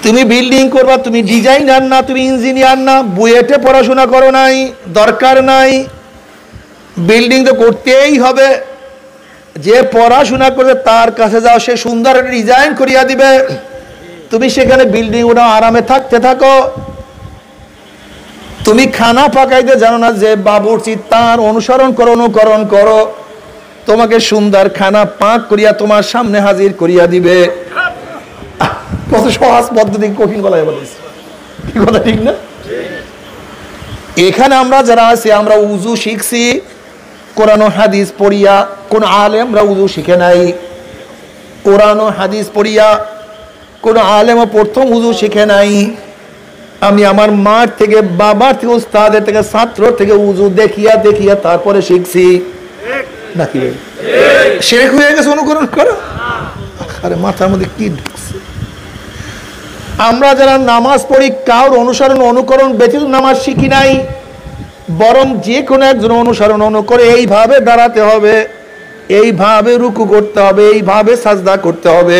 A: তুমি বিল্ডিং করবা, তুমি ডিজাইনার না, তুমি ইঞ্জিনিয়ার না, বুয়েটে পড়াশোনা করো নাই, দরকার নাই। বিল্ডিং তো করতেই হবে। যে পড়াশোনা করে তার কাছে যাও, সে সুন্দর ডিজাইন করিয়া দিবে। তুমি সেখানে বিল্ডিং ওটা আরামে থাকতে থাকো। তুমি খানা পাকাইতে জানো না, যে বাবুর্চি তার অনুসরণ করো, অনুকরণ করো, তোমাকে সুন্দর খানা পাক করিয়া তোমার সামনে হাজির করিয়া দিবে। কত সহজ পদ্ধতি, কঠিন গলায় বলেছি, কি কথা ঠিক না? এখানে আমরা যারা আছি, আমরা উজু শিখছি কোরআন ও হাদিস পড়িয়া। কোন আলেমরা উজু শিখে নাই। কোরআন ও হাদিস পড়িয়া কোন আলেমও প্রথম উজু শিখে নাই। আমি আমার মার থেকে, বাবার থেকে, উস্তাদের থেকে, ছাত্র থেকে উজু দেখিয়া দেখিয়া তারপরে শিখছি। নাকি শেখ হয়ে গেছে অনুকরণ করো? আরে মাথার মধ্যে কি ঢুকছে? আমরা যারা নামাজ পড়ি, কারোর অনুসরণ অনুকরণ ব্যতীত নামাজ শিখি নাই। বরং যে কোনো একজন অনুসরণ অনুকরে এইভাবে দাঁড়াতে হবে, এইভাবে রুকু করতে হবে, এইভাবে সাজদা করতে হবে।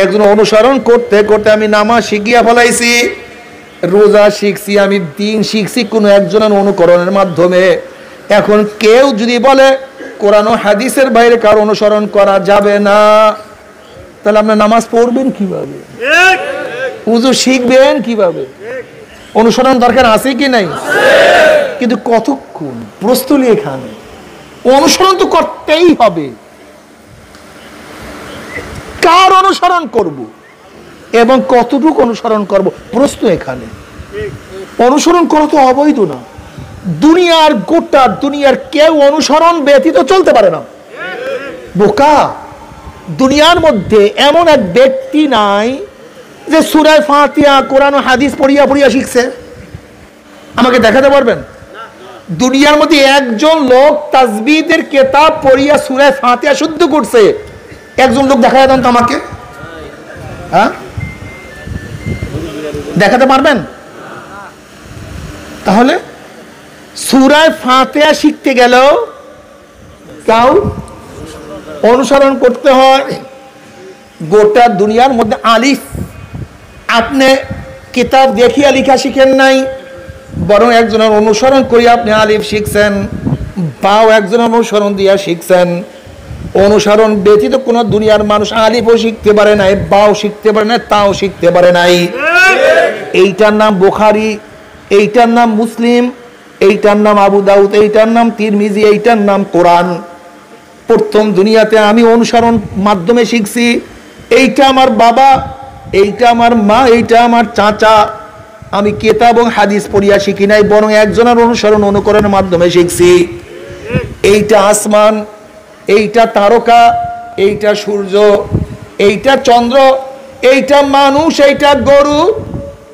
A: একজন অনুসরণ করতে করতে আমি নামাজ শিখিয়া ফেলাইছি, রোজা শিখছি, আমি দিন শিখছি কোনো একজনের অনুকরণের মাধ্যমে। এখন কেউ যদি বলে কোরআন ও হাদিসের বাইরে কারো অনুসরণ করা যাবে না, তাহলে আপনার নামাজ পড়বেন কিভাবে? উযু শিখবেন কিভাবে? অনুসরণ দরকার আছে কি নাই? কিন্তু কতক্ষণ প্রস্তুতি, এখানে অনুসরণ তো করতেই হবে। কার অনুসরণ করব এবং কতটুকু অনুসরণ করব, প্রশ্ন এখানে। অনুসরণ করা তো অবৈধ না। দুনিয়ার গোটা দুনিয়ার কেউ অনুসরণ ব্যতীত চলতে পারে না। বোকা, দুনিয়ার মধ্যে এমন এক ব্যক্তি নাই যে সূরা ফাতিহা, কোরআন ও হাদিস পড়িয়া পড়িয়া শিখছে। আমাকে দেখাতে পারবেন? দুনিয়ার মধ্যে একজন লোক তাসবিহের কিতাব পড়িয়া সূরা ফাতিহা শুদ্ধ করছে, একজন লোক দেখায় দেন তো আমাকে। হ্যাঁ, দেখাতে পারবেন? তাহলে সূরা ফাতিহা শিখতে গেলেও কাউ অনুসরণ করতে হয়। গোটা দুনিয়ার মধ্যে আলিফ আপনি কিতাব দেখিয়া লিখা শিখেন নাই, বরং একজনের অনুসরণ করে আপনি আলিফ শিখছেন। বাও একজনের অনুসরণ দিয়া শিখছেন। অনুসরণ ব্যতীত কোন দুনিয়ার মানুষ আলিফও শিখতে পারে নাই, বাও শিখতে পারে নাই, তাও শিখতে পারে নাই। এইটার নাম বুখারী, এইটার নাম মুসলিম, এইটার নাম আবু দাউদ, এইটার নাম তিরমিজি, এইটার নাম কোরআন। প্রথম দুনিয়াতে আমি অনুসরণ মাধ্যমে শিখছি। এইটা আমার বাবা, এইটা আমার মা, এইটা আমার চাচা। আমি কিতাব এবং হাদিস পড়িয়া শিখি নাই, বরং একজনের অনুসরণ অনুকরণের মাধ্যমে শিখছি। এইটা আসমান, এইটা তারকা, এইটা সূর্য, এইটা চন্দ্র, এইটা মানুষ, এইটা গরু।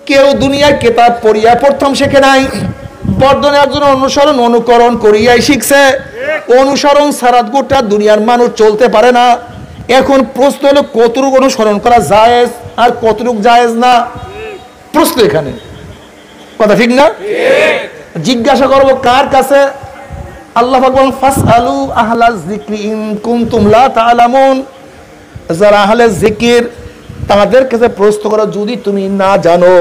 A: কেউ দুনিয়ার কিতাব পড়িয়া প্রথম শেখে নাই, বর্ধন একজন অনুসরণ অনুকরণ করিয়াই শিখছে। অনুসরণ ছাড়া গোটা দুনিয়ার মানুষ চলতে পারে না। এখন প্রশ্ন হলো কতটুকু অনুসরণ করা জায়েজ আর কতটুকু জায়েজ না, প্রশ্ন এখানে। কথা ঠিক না? জিজ্ঞাসা করবো কার কাছে? আল্লাহ পাক বলেন ফাসআলু আহলাজ যিকরি ইন কুনতুম লা তা'লামুন। যারা আহলে জিকির তাদের কাছে প্রশ্ন করো যদি তুমি না জানো।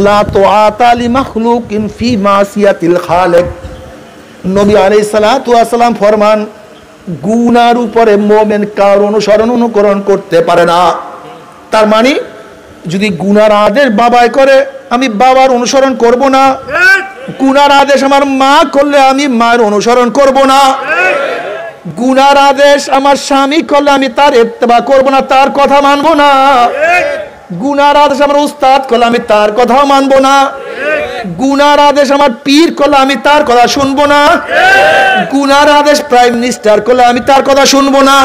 A: লা তুআতা লিমাখলুকিন ফি মাসিয়াতিল খালিক। নবী আলাইহিস সালাতু ওয়াস সালাম ফরমান, গুনার উপরে মুমিন কার অনুসরণ অনুকরণ করতে পারে না। তার মানে যদি গুনার আদেশ বাবাই করে, আমি বাবার অনুসরণ করব না। গুনার আদেশ আমার মা করলে আমি মায়ের অনুসরণ করব না। গুনার আদেশ আমার স্বামী করলে আমি তার ইত্তেবা করব না, তার কথা মানব না। গুনার আদেশ আমার উস্তাদ করলে আমি তার কথাও মানব না। গুনার আদেশ আমার পীর করলে আমি তার কথা শুনবো না, গুনার আদেশ প্রাইম মিনিস্টার করলে আমি তার কথা শুনবো না।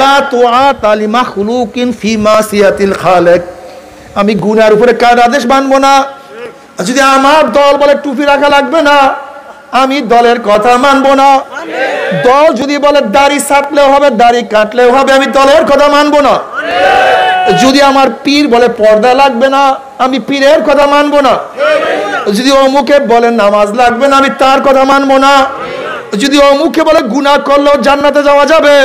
A: লা তুআতা লি মাখলুকিন ফি মাসিয়াতিল খালিক, আমি গুনার উপরে কার আদেশ মানবো না। যদি আমার দল বলে টুপি রাখা লাগবে না, আমি দলের কথা মানবো না। দল যদি বলে দাড়ি ছাটলেও হবে, দাড়ি কাটলেও হবে, আমি দলের কথা মানবো না। যদি আমার পীর বলে পর্দা লাগবে না, আমি পীরের কথা মানবো না। যদি অমুকে বলে নামাজ লাগবে না, আমি তার কথা মানবো না। যদি অমুকে বলে গুনাহ করলেও জান্নাতে যাওয়া যাবে,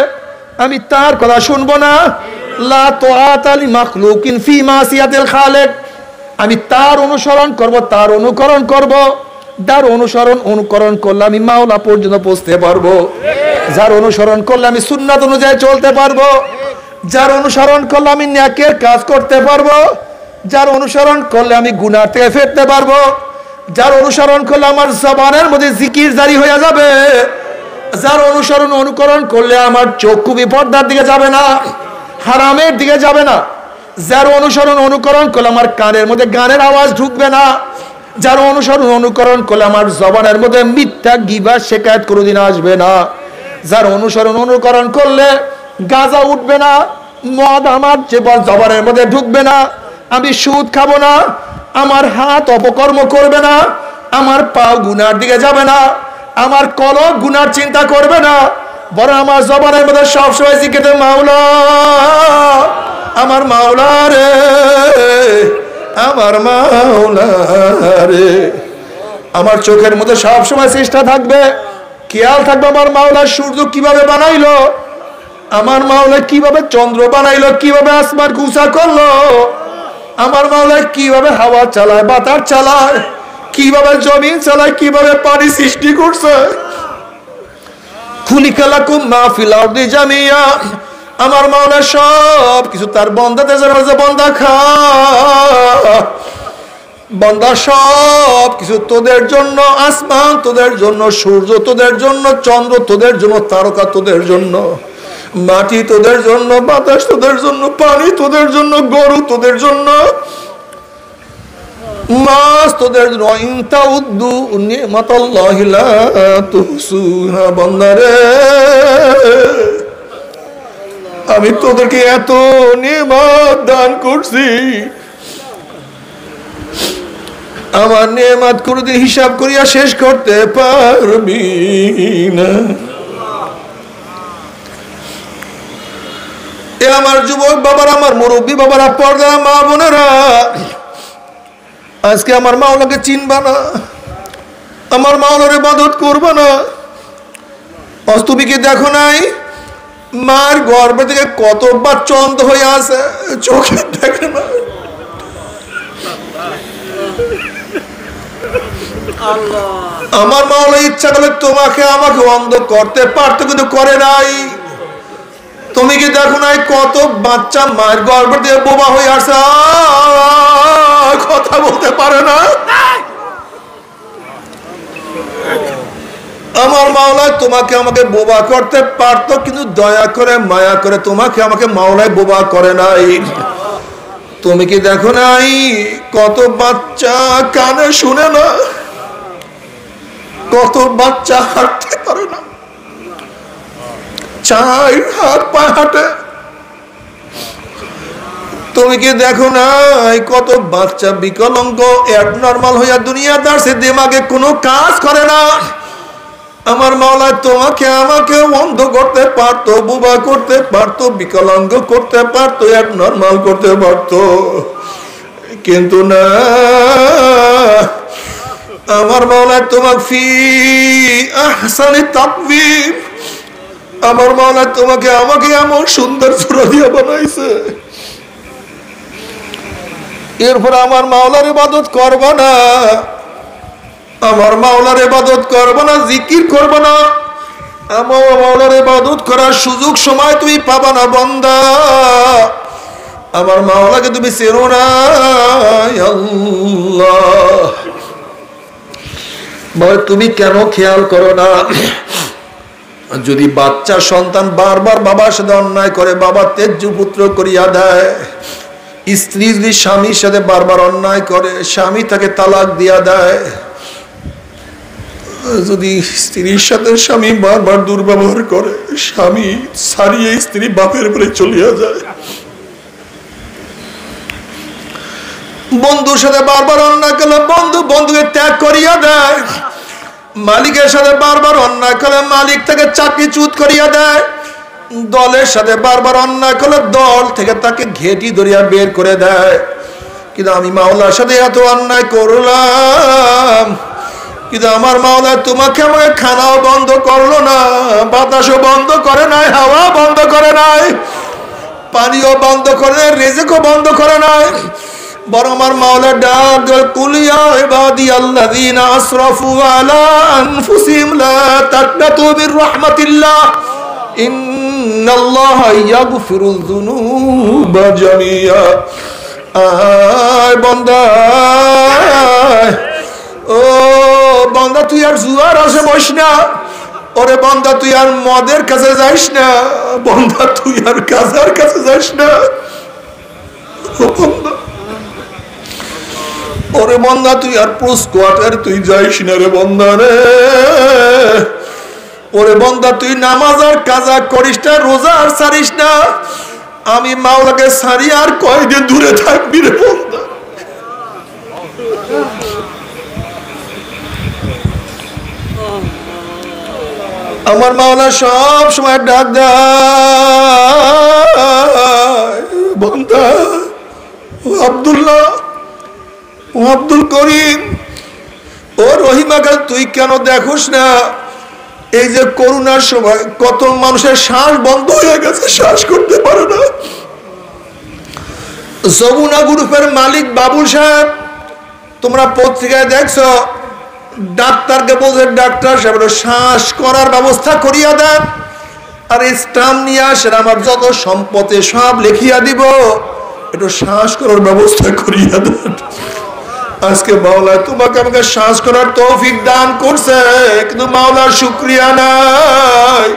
A: আমি তার কথা শুনবো না। লা তুআতা লি মাখলুকিন ফি মাসিয়াতিল খালিক, আমি তার অনুসরণ করব, তার অনুকরণ করব। যার অনুকরণ করলে আমি মাওলা পর্যন্ত পৌঁছতে পারবো, যার অনুসরণ করলে আমি সুন্নাত অনুযায়ী চলতে পারবো, যার অনুসরণ করলে আমি নেকের কাজ করতে পারবো, যার অনুসরণ করলে আমি গুনাহ থেকে ফিরতে পারবো, যার অনুসরণ করলে আমার জবানের মধ্যে জিকির জারি হয়ে যাবে, যার অনুকরণ করলে আমার চক্ষু বিপর্দার দিকে যাবে না, হারামের দিকে যাবে না, যার অনুকরণ করলে আমার কানের মধ্যে গানের আওয়াজ ঢুকবে না, যার অনুকরণ করলে আমার জবানের মধ্যে মিথ্যা গিবা শিকায়ত কোনোদিন আসবে না, যার অনুকরণ করলে গাঁজা উঠবে না, মদ আমার জবানের মধ্যে ঢুকবে না, আমি সুদ খাবো না, আমার হাত অপকর্ম করবে না, আমার পা গুনার দিকে যাবে না, আমার কলব গুনার চিন্তা করবে না, বরং আমার জবানের মধ্যে সবসময় জিকির মাওলা, আমার মাওলা রে, আমার মাওলা রে। আমার চোখের মধ্যে সবসময় চেষ্টা থাকবে, খেয়াল থাকবে আমার মাওলা সূর্য কিভাবে বানাইলো, আমার মাওলা কিভাবে চন্দ্র বানাইলো, কিভাবে আসমান কুসা করলো, আমার মাওলা কিভাবে হাওয়া চালায়, বাতাস চালায়, কিভাবে জমিন চালায়, কিভাবে পানি সৃষ্টি করছে। খুলিকা লাকুম মা ফিল আরদি জামিয়া, আমার মাওলা সব কিছু তার বান্দাদের জন্য, বান্দা খা, বান্দা সব কিছু তোদের জন্য, আসমান তোদের জন্য, সূর্য তোদের জন্য, চন্দ্র তোদের জন্য, তারকা তোদের জন্য, মাটি তোদের জন্য, বাতাস তোদের জন্য, পানি তোদের জন্য, গরু তোদের জন্য, মাছ তোদের জন্য। ইনতা উদ্দু নিমাতাল্লাহি লা তুহসুহা, বান্দারে আমি তোদেরকে এত নেয়ামত দান করছি, আমার নেয়ামত কোনদিন হিসাব করিয়া শেষ করতে পারবি না। এ আমার যুবক বাবারা, আমার মুরব্বী বাবারা, পর্দা মা বোনেরা, আজকে আমার মাওলাকে চিনবা না, আমার মাওলার ইবাদত করবা না। তুমি কি দেখো নাই মার গর্ভ থেকে কত বাচ্চা অন্ধ হয়ে আছে, চোখে দেখে না। আমার মাওলা ইচ্ছা করলে তোমাকে আমাকে অন্ধ করতে পারতো, কিন্তু করে নাই। তুমি কি দেখো নাই কত বাচ্চা মায়ের গর্ভ দিয়ে বোবা হয়ে আসে, কথা বলতে পারে না। আমার মাওলা তোমাকে আমাকে বোবা করতে পারতো, কিন্তু দয়া করে মায়া করে তোমাকে আমাকে মাওলায় বোবা করে নাই। তুমি কি দেখো নাই কত বাচ্চা কানে শুনে না, কত বাচ্চা হাঁটতে পারে না, চাই হাত পা হাঁটে। তুমি কি দেখো নাই কত বাচ্চা বিকলাঙ্গ, অ্যাবনরমাল হইয়া দুনিয়াদার, সে দিমাগে কোনো কাজ করে না। আমার মাওলা তোমাকে আমাকে অন্ধ করতে পারতো, বোবা করতে পারতো, বিকলাঙ্গ করতে পারতো, অ্যাবনরমাল করতে পারতো, কিন্তু না। আমার মাওলা তোমাকে ফি আহসানি তাকওয়িম, আমার মাওলা তোমাকে আমাকে এমন সুন্দর সূরা দিয়ে বানাইছে। এরপর আমার মাওলার ইবাদত করবা না, আমার মাওলার ইবাদত করবা না, জিকির করবা না, আমার মাওলার ইবাদত করার সুযোগ সময় তুমি পাবা না বান্দা। আমার মাওলাকে তুমি চেনো না। আল্লাহ বলে তুমি কেন খেয়াল করো না? যদি বাচ্চা সন্তান বারবার বাবার সাথে অন্যায় করে, বাবা তেজ্য পুত্র করিয়া দেয়, স্ত্রী যদি স্বামীর সাথে বারবার অন্যায় করে, স্বামী তাকে তালাক দিয়া দেয়, যদি স্ত্রীর সাথে স্বামী বারবার দুর্ব্যবহার করে, স্বামী ছাড়িয়ে স্ত্রী বাপের বাড়ি চলিয়া যায়, বন্ধুর সাথে বারবার অন্যায় করলে বন্ধু বন্ধুকে ত্যাগ করিয়া দেয়, মালিকের সাথে বারবার অন্যায় করলে মালিক তাকে চাকরিচ্যুত করিয়া দেয়, দলের সাথে বারবার অন্যায় করলে দল থেকে তাকে ঘেঁটি ধরিয়া বের করে দেয়। কিন্তু আমি মাওলার সাথে এত অন্যায় করলাম, কিন্তু আমার মাওলা তোমাকে আমাকে খানাও বন্ধ করলো না, বাতাসও বন্ধ করে নাই, হাওয়া বন্ধ করে নাই, পানিও বন্ধ করে নাই, রিজিকও বন্ধ করে নাই, বরং আমার মাওলা ডাক দেয়, কুল ইয়া ইবাদিয়াল্লাযীনা আসরাফু আলা আনফুসিহিম লা তাকনাতু মির রাহমাতিল্লাহ ইন্নাল্লাহা ইয়াগফিরুয যুনুবা জামিআ। আয় বান্দা, ও বান্দা, তুই আর জুয়ার আসে বস না, ওরে বান্দা তুই আর মদের কাছে যাইস না, বান্দা তুই আর গাঁজার কাছে যাইস না, ও বান্দা, ওরে বান্দা তুই আর প্রস্কোয়াটার তুই যাইস না রে বান্দা রে, ওরে বান্দা তুই নামাজ আর কাজা করিস না, রোজা আর ছাড়িস না, আমি মাওলাকে ছাড়ি আর কয়দিন দূরে থাকবি রে বান্দা। আমার মাওলা সব সময় ডাক দেয়, বান্দা ও আব্দুল্লাহ, ও আব্দুল করিম, ও রহিমাকে তুই কেন দেখোস না, এই যে করোনার সময় কত মানুষের শ্বাস বন্ধ হয়ে গেছে, শ্বাস করতে পারে না। যমুনা গ্রুপের মালিক বাবুল সাহেব, তোমরা পত্রিকায় দেখছো, ডাক্তারকে বলছে, ডাক্তার সাহেব শ্বাস করার ব্যবস্থা করিয়া দেন, আর স্টাম্প নিয়ে আসেন, আমার যত সম্পত্তি সব লিখিয়া দিব, একটু শ্বাস করার ব্যবস্থা করিয়া দেন। আজকে মাওলা তোমাকে আমাকে শ্বাস করার তৌফিক দান করছে, কিন্তু মাওলার শুকরিয়া নাই।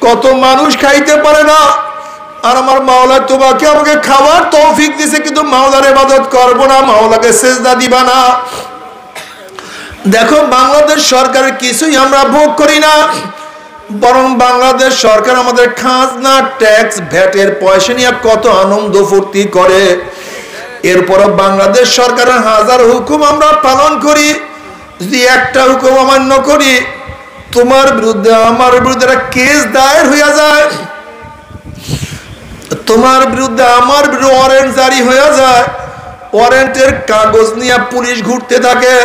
A: কত মানুষ খাইতে পারে না, আর আমার মাওলা তোমাকে আমাকে খাওয়ার তৌফিক দিছে, কিন্তু মাওলার ইবাদত করবো না, মাওলাকে সেজদা দিবা না। দেখো বাংলাদেশ সরকারের কিছুই আমরা ভোগ করি না, বরং বাংলাদেশ সরকার আমাদের খাজনা, ট্যাক্স, ভ্যাটের পয়সা নিয়ে কত আনন্দ ফুর্তি করে। এরপরও বাংলাদেশ সরকারের হাজার হুকুম আমরা পালন করি, যদি একটা হুকুম অমান্য করি, তোমার বিরুদ্ধে আমার বিরুদ্ধে একটা কেস দায়ের হইয়া যায়, তোমার বিরুদ্ধে আমার বিরুদ্ধে ওয়ারেন্ট জারি হয়ে যায়, ওয়ারেন্টের কাগজ নিয়ে পুলিশ ঘুরতে থাকে।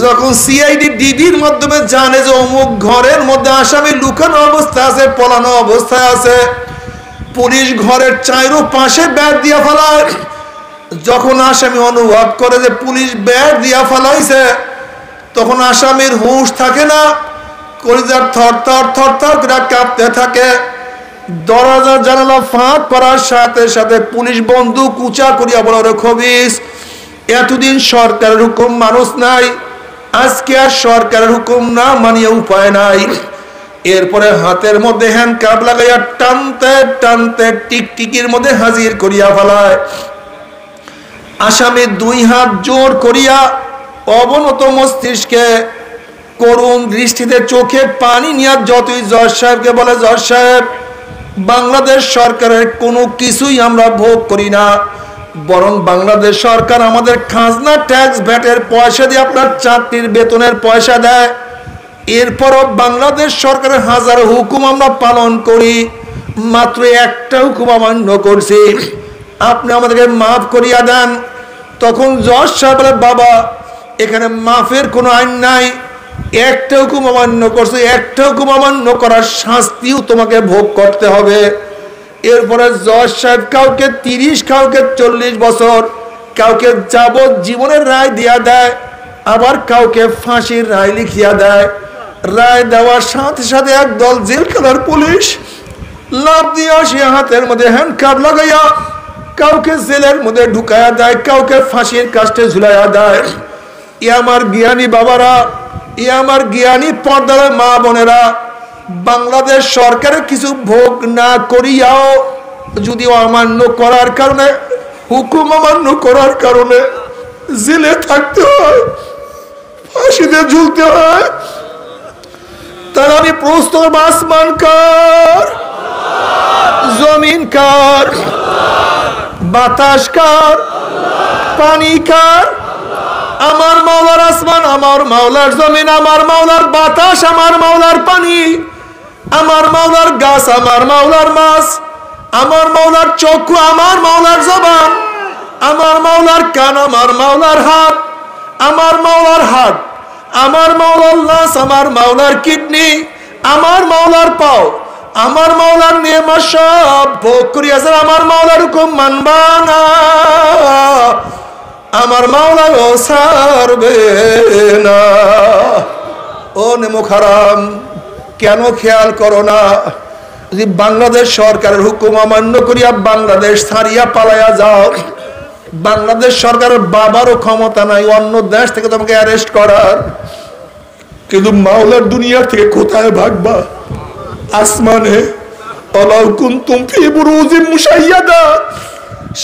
A: যখন সিআইডি ডিবির মাধ্যমে জানে যে অমুক ঘরের মধ্যে আসামি লুকানো অবস্থায় আছে, পলানো অবস্থায় আছে, পুলিশ ঘরের চাইরো পাশে ব্যাট দিয়া ফেলায়। যখন আসামি অনুভব করে যে পুলিশ ব্যাট দিয়া ফেলাইছে, তখন আসামির হুঁশ থাকে না, কলিজার থরথর থরথর করে কাঁপতে থাকে। দরজা জানালা ফাঁক করার সাথে সাথে পুলিশ বন্দুক উঁচা করিয়া বলে, ওরে খবিস, এতদিন সরকারের হুকুম মানুষ নাই, আজকে আর সরকারের হুকুম না মানিয়ে উপায় নাই। এরপরে হাতের মধ্যে হ্যান্ডকাপ লাগাইয়া টানতে টানতে টিকটিকির মধ্যে হাজির করিয়া ফেলায়। আসামি দুই হাত জোর করিয়া অবনত মস্তিষ্কে করুণ দৃষ্টিতে চোখে পানি নিয়ে যতই জজ সাহেবকে বলে, জজ সাহেব, বাংলাদেশ সরকারের কোনো কিছুই আমরা ভোগ করি না, বরং বাংলাদেশ সরকার আমাদের খাজনা, ট্যাক্স, ভ্যাটের পয়সা দিয়ে আপনার চাকরির বেতনের পয়সা দেয়। এরপরও বাংলাদেশ সরকারের হাজার হুকুম আমরা পালন করি, মাত্র একটা হুকুম অমান্য করছি, আপনি আমাদেরকে মাফ করিয়া দেন। তখন জজ সাহেব বলে, বাবা, এখানে মাফের কোনো আইন নাই, একটা হুকুম অমান্য করছে, একটা হুকুম অমান্য করার শাস্তিও তোমাকে ভোগ করতে হবে। এরপরে জজ সাহেব কাউকে 30, কাউকে 40 বছর, কাউকে যাবজ্জীবনের রায় দিয়া দেয়, আবার কাউকে ফাঁসির রায় লিখিয়া দেয়। রায় দেওয়ার সাথে সাথে একদল জেলখানার পুলিশ লাভ দিয়া সে হাতের মধ্যে হ্যান্ডকাপ লাগাইয়া কাউকে জেলের মধ্যে ঢুকাইয়া দেয়, কাউকে ফাঁসির কাস্টে ঝুলাইয়া দেয়। ই আমার জ্ঞানী বাবারা, ই আমার জ্ঞানী পর্দার মা বোনেরা, বাংলাদেশ সরকারের কিছু ভোগ না করিয়াও যদি অমান্য করার কারণে, হুকুম অমান্য করার কারণে জেলে থাকতে হয়, ফাঁসিতে ঝুলতে হয়, তাহলে আমি প্রশ্ন করব, আসমান কার, জমিন কার, বাতাস কার, পানি কার? আমার মাওলার আসমান, আমার মাওলার জমিন, আমার মাওলার বাতাস, আমার মাওলার পানি, আমার মাওলার গাছ, আমার মাওলার মাছ, আমার মাওলার চক্ষু, আমার মাওলার জবান, আমার মাওলার কান, আমার মাওলার হাত, আমার মাওলার হাত, আমার মাওলার লাশ, আমার মাওলার কিডনি, আমার মাওলার পাও, আমার মাওলার নেয়ামত সব ভোগ করিয়াছেন, আমার মাওলার হুকুম মানবা না, আমার মাওলা ও ছাড়বে না। ও নেমো খারাম, কেন খেয়াল করো না? যদি বাংলাদেশ সরকারের হুকুম অমান্য করিয়া বাংলাদেশ ছাড়িয়া পালাইয়া যাও, বাংলাদেশ সরকারের বাবারও ক্ষমতা নাই অন্য দেশ থেকে তোমাকে অ্যারেস্ট করার, কিন্তু মাওলার দুনিয়া থেকে কোথায় ভাগবা? আসমানে ওয়ালাউ কুনতুম ফি বুরুজিন মুশাইয়াদা,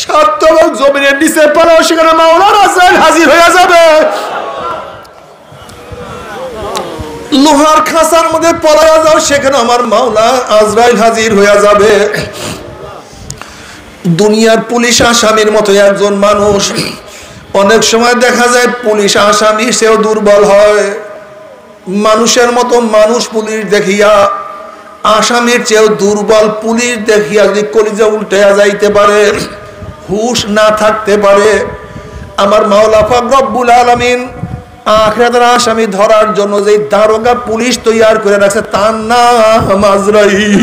A: 7 তলা জমিনের নিচে পালাও, সেখানে মাওলার আজরাইল হাজির হয়ে যাবে। লোহার খাঁচার মধ্যে পলায়া যাও, সেখানে আমার মাওলা আজরাইল হাজির হয়ে যাবে। দুনিয়ার পুলিশ আসামির মতো একজন মানুষ, অনেক সময় দেখা যায় পুলিশ আসামি সেও দুর্বল হয়, মানুষের মতো মানুষ পুলিশ দেখিয়া আসামির চেয়েও দুর্বল পুলিশ দেখিয়া যদি কলিজা উল্টে যাইতে পারে, হুশ না থাকতে পারে, আমার মাওলা পাক রব্বুল আলামিন আখিরাতের আসামি ধরার জন্য যে দারোগা পুলিশ তৈরি করে রাখছে, তার নাম আজরাইল।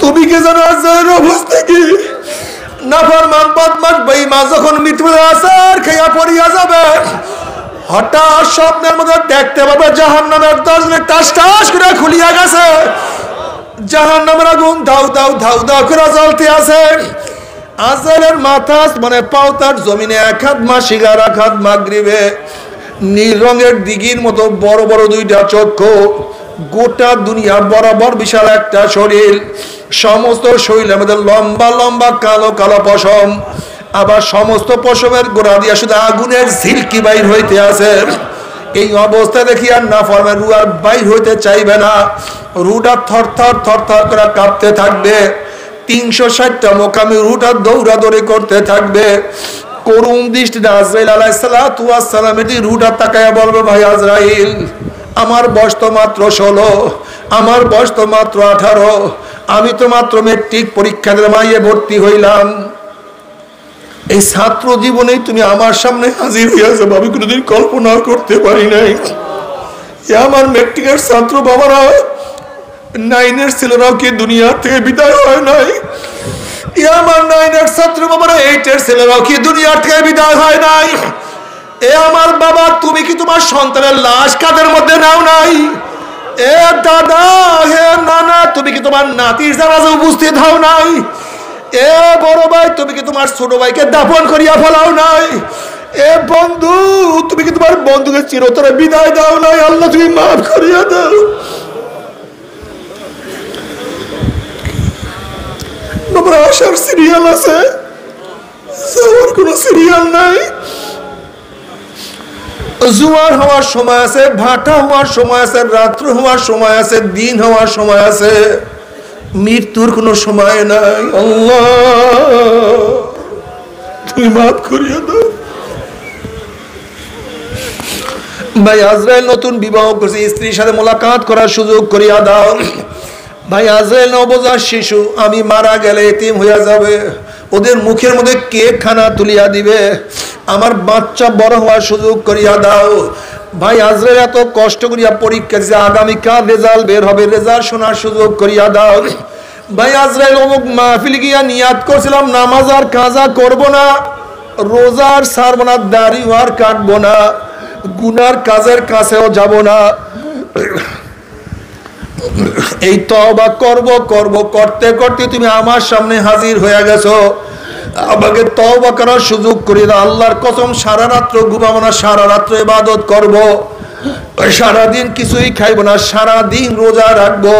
A: তুমি কি জানো আজরাইলের অবস্থা কি? নাফরমান বদমাশ বেঈমান যখন মৃত্যুর আসার খেয়া পড়িয়া যাবে, হঠাৎ স্বপ্নের মধ্যে দেখতে পাবে জাহান্নামের দরজা টাস টাস করে খুলিয়া গেছে, জাহান্নামের আগুন ধাউ ধাউ ধাউ ধাউ করে জ্বলতে আছে। আজরাইলের মাথা মানে পাওতার জমিনে, এক হাত মাসিগার, এক হাত মাগরিবে, নীল রঙের দিঘির মতো বড় বড় 2টা চক্ষু, গোটা দুনিয়া বরাবর বিশাল একটা শরীর, সমস্ত শরীরের মধ্যে লম্বা লম্বা কালো কালো পশম, আবার সমস্ত পশমের গোড়া দিয়া শুধু আগুনের ঝিলকি বাইর হইতে আছে। এই অবস্থা দেখি আর নাফরমান রূহ আর বাইর হইতে চাইবে না, রূহটা থরথর থরথর করে কাঁপতে থাকবে, 360টা মোকামে রূহটা দৌড়াদৌড়ি করতে থাকবে। করুণ দৃষ্টিতে আজরাইল আলাইহিস সালাতু ওয়াস সালামের দিকে রূহটা তাকায়া বলবে, ভাই আজরাইল, আমার বয়স তো মাত্র 16, আমার বয়স তো মাত্র 18, আমি তো মাত্র মেট্রিক পরীক্ষা দিয়ে মাইয়ে ভর্তি হইলাম, এই ছাত্র জীবনেই তুমি আমার সামনে হাজির হইয়া যাবে, আমি কোনোদিন কল্পনা করতে পারি নাই। আমার মেট্রিকের ছাত্র বাবারা, 9-এর ছেলেরাও কি দুনিয়া থেকে বিদায় হয় নাই? আমার 9-এর ছাত্র বাবারা, 8-এর ছেলেরাও কি দুনিয়া থেকে বিদায় হয় নাই? এ আমার বাবা, তুমি কি তোমার সন্তানের লাশ কাঁধের মধ্যে নাও নাই? এ দাদা, হে নানা, তুমি কি তোমার নাতির জানাজা উপস্থিত হও নাই? এ বড় ভাই, তুমি কি তোমার ছোট ভাইকে দাফন করিয়া ফেলাও নাই? এ বন্ধু, তুমি কি তোমার বন্ধুকে চিরতরে বিদায় দাও নাই? আল্লাহ তুমি মাফ করিয়া দাও। বাবা, আসার সিরিয়াল আছে, যাওয়ার কোনো সিরিয়াল নাই। জোয়ার হওয়ার সময় আছে, ভাটা হওয়ার সময় আছে, রাত্র হওয়ার সময় আছে, দিন হওয়ার সময় আছে, মৃত্যুর কোনো সময় নাই। আল্লাহ তুমি মাফ করিয়া দাও। ভাই আজরাইল নতুন বিবাহ করছে, স্ত্রীর সাথে মোলাকাত করার সুযোগ করিয়া দাও। ভাই আজরাইল নবজাত শিশু, আমি মারা গেলে এতিম হইয়া যাবে, ওদের মুখের মধ্যে কে খানা তুলিয়া দিবে? আমার বাচ্চা বড় হওয়ার সুযোগ করিয়া দাও। ভাই আজরাইল এত কষ্ট করিয়া পরীক্ষা দিয়েছে, আগামীকাল রেজাল্ট বের হবে, রেজাল্ট শোনার সুযোগ করিয়া দাও। ভাই আজরাইল অমুক মাহফিল গিয়া নিয়াত করছিলাম, নামাজ আর কাজা করব না, রোজা আর ছাড়ব না, দাড়ি আর কাটবো না, গুনার কাজের কাছেও যাব না, এই তওবা করব করব করতে করতে তুমি আমার সামনে হাজির হয়ে গেছো, আমাকে তওবা করার সুযোগ করে দাও। আল্লাহর কসম, সারা রাত্র ঘুমাবো না, সারা রাত্র ইবাদত করব, সারাদিন কিছুই খাইব না, সারাদিন রোজা রাখবো,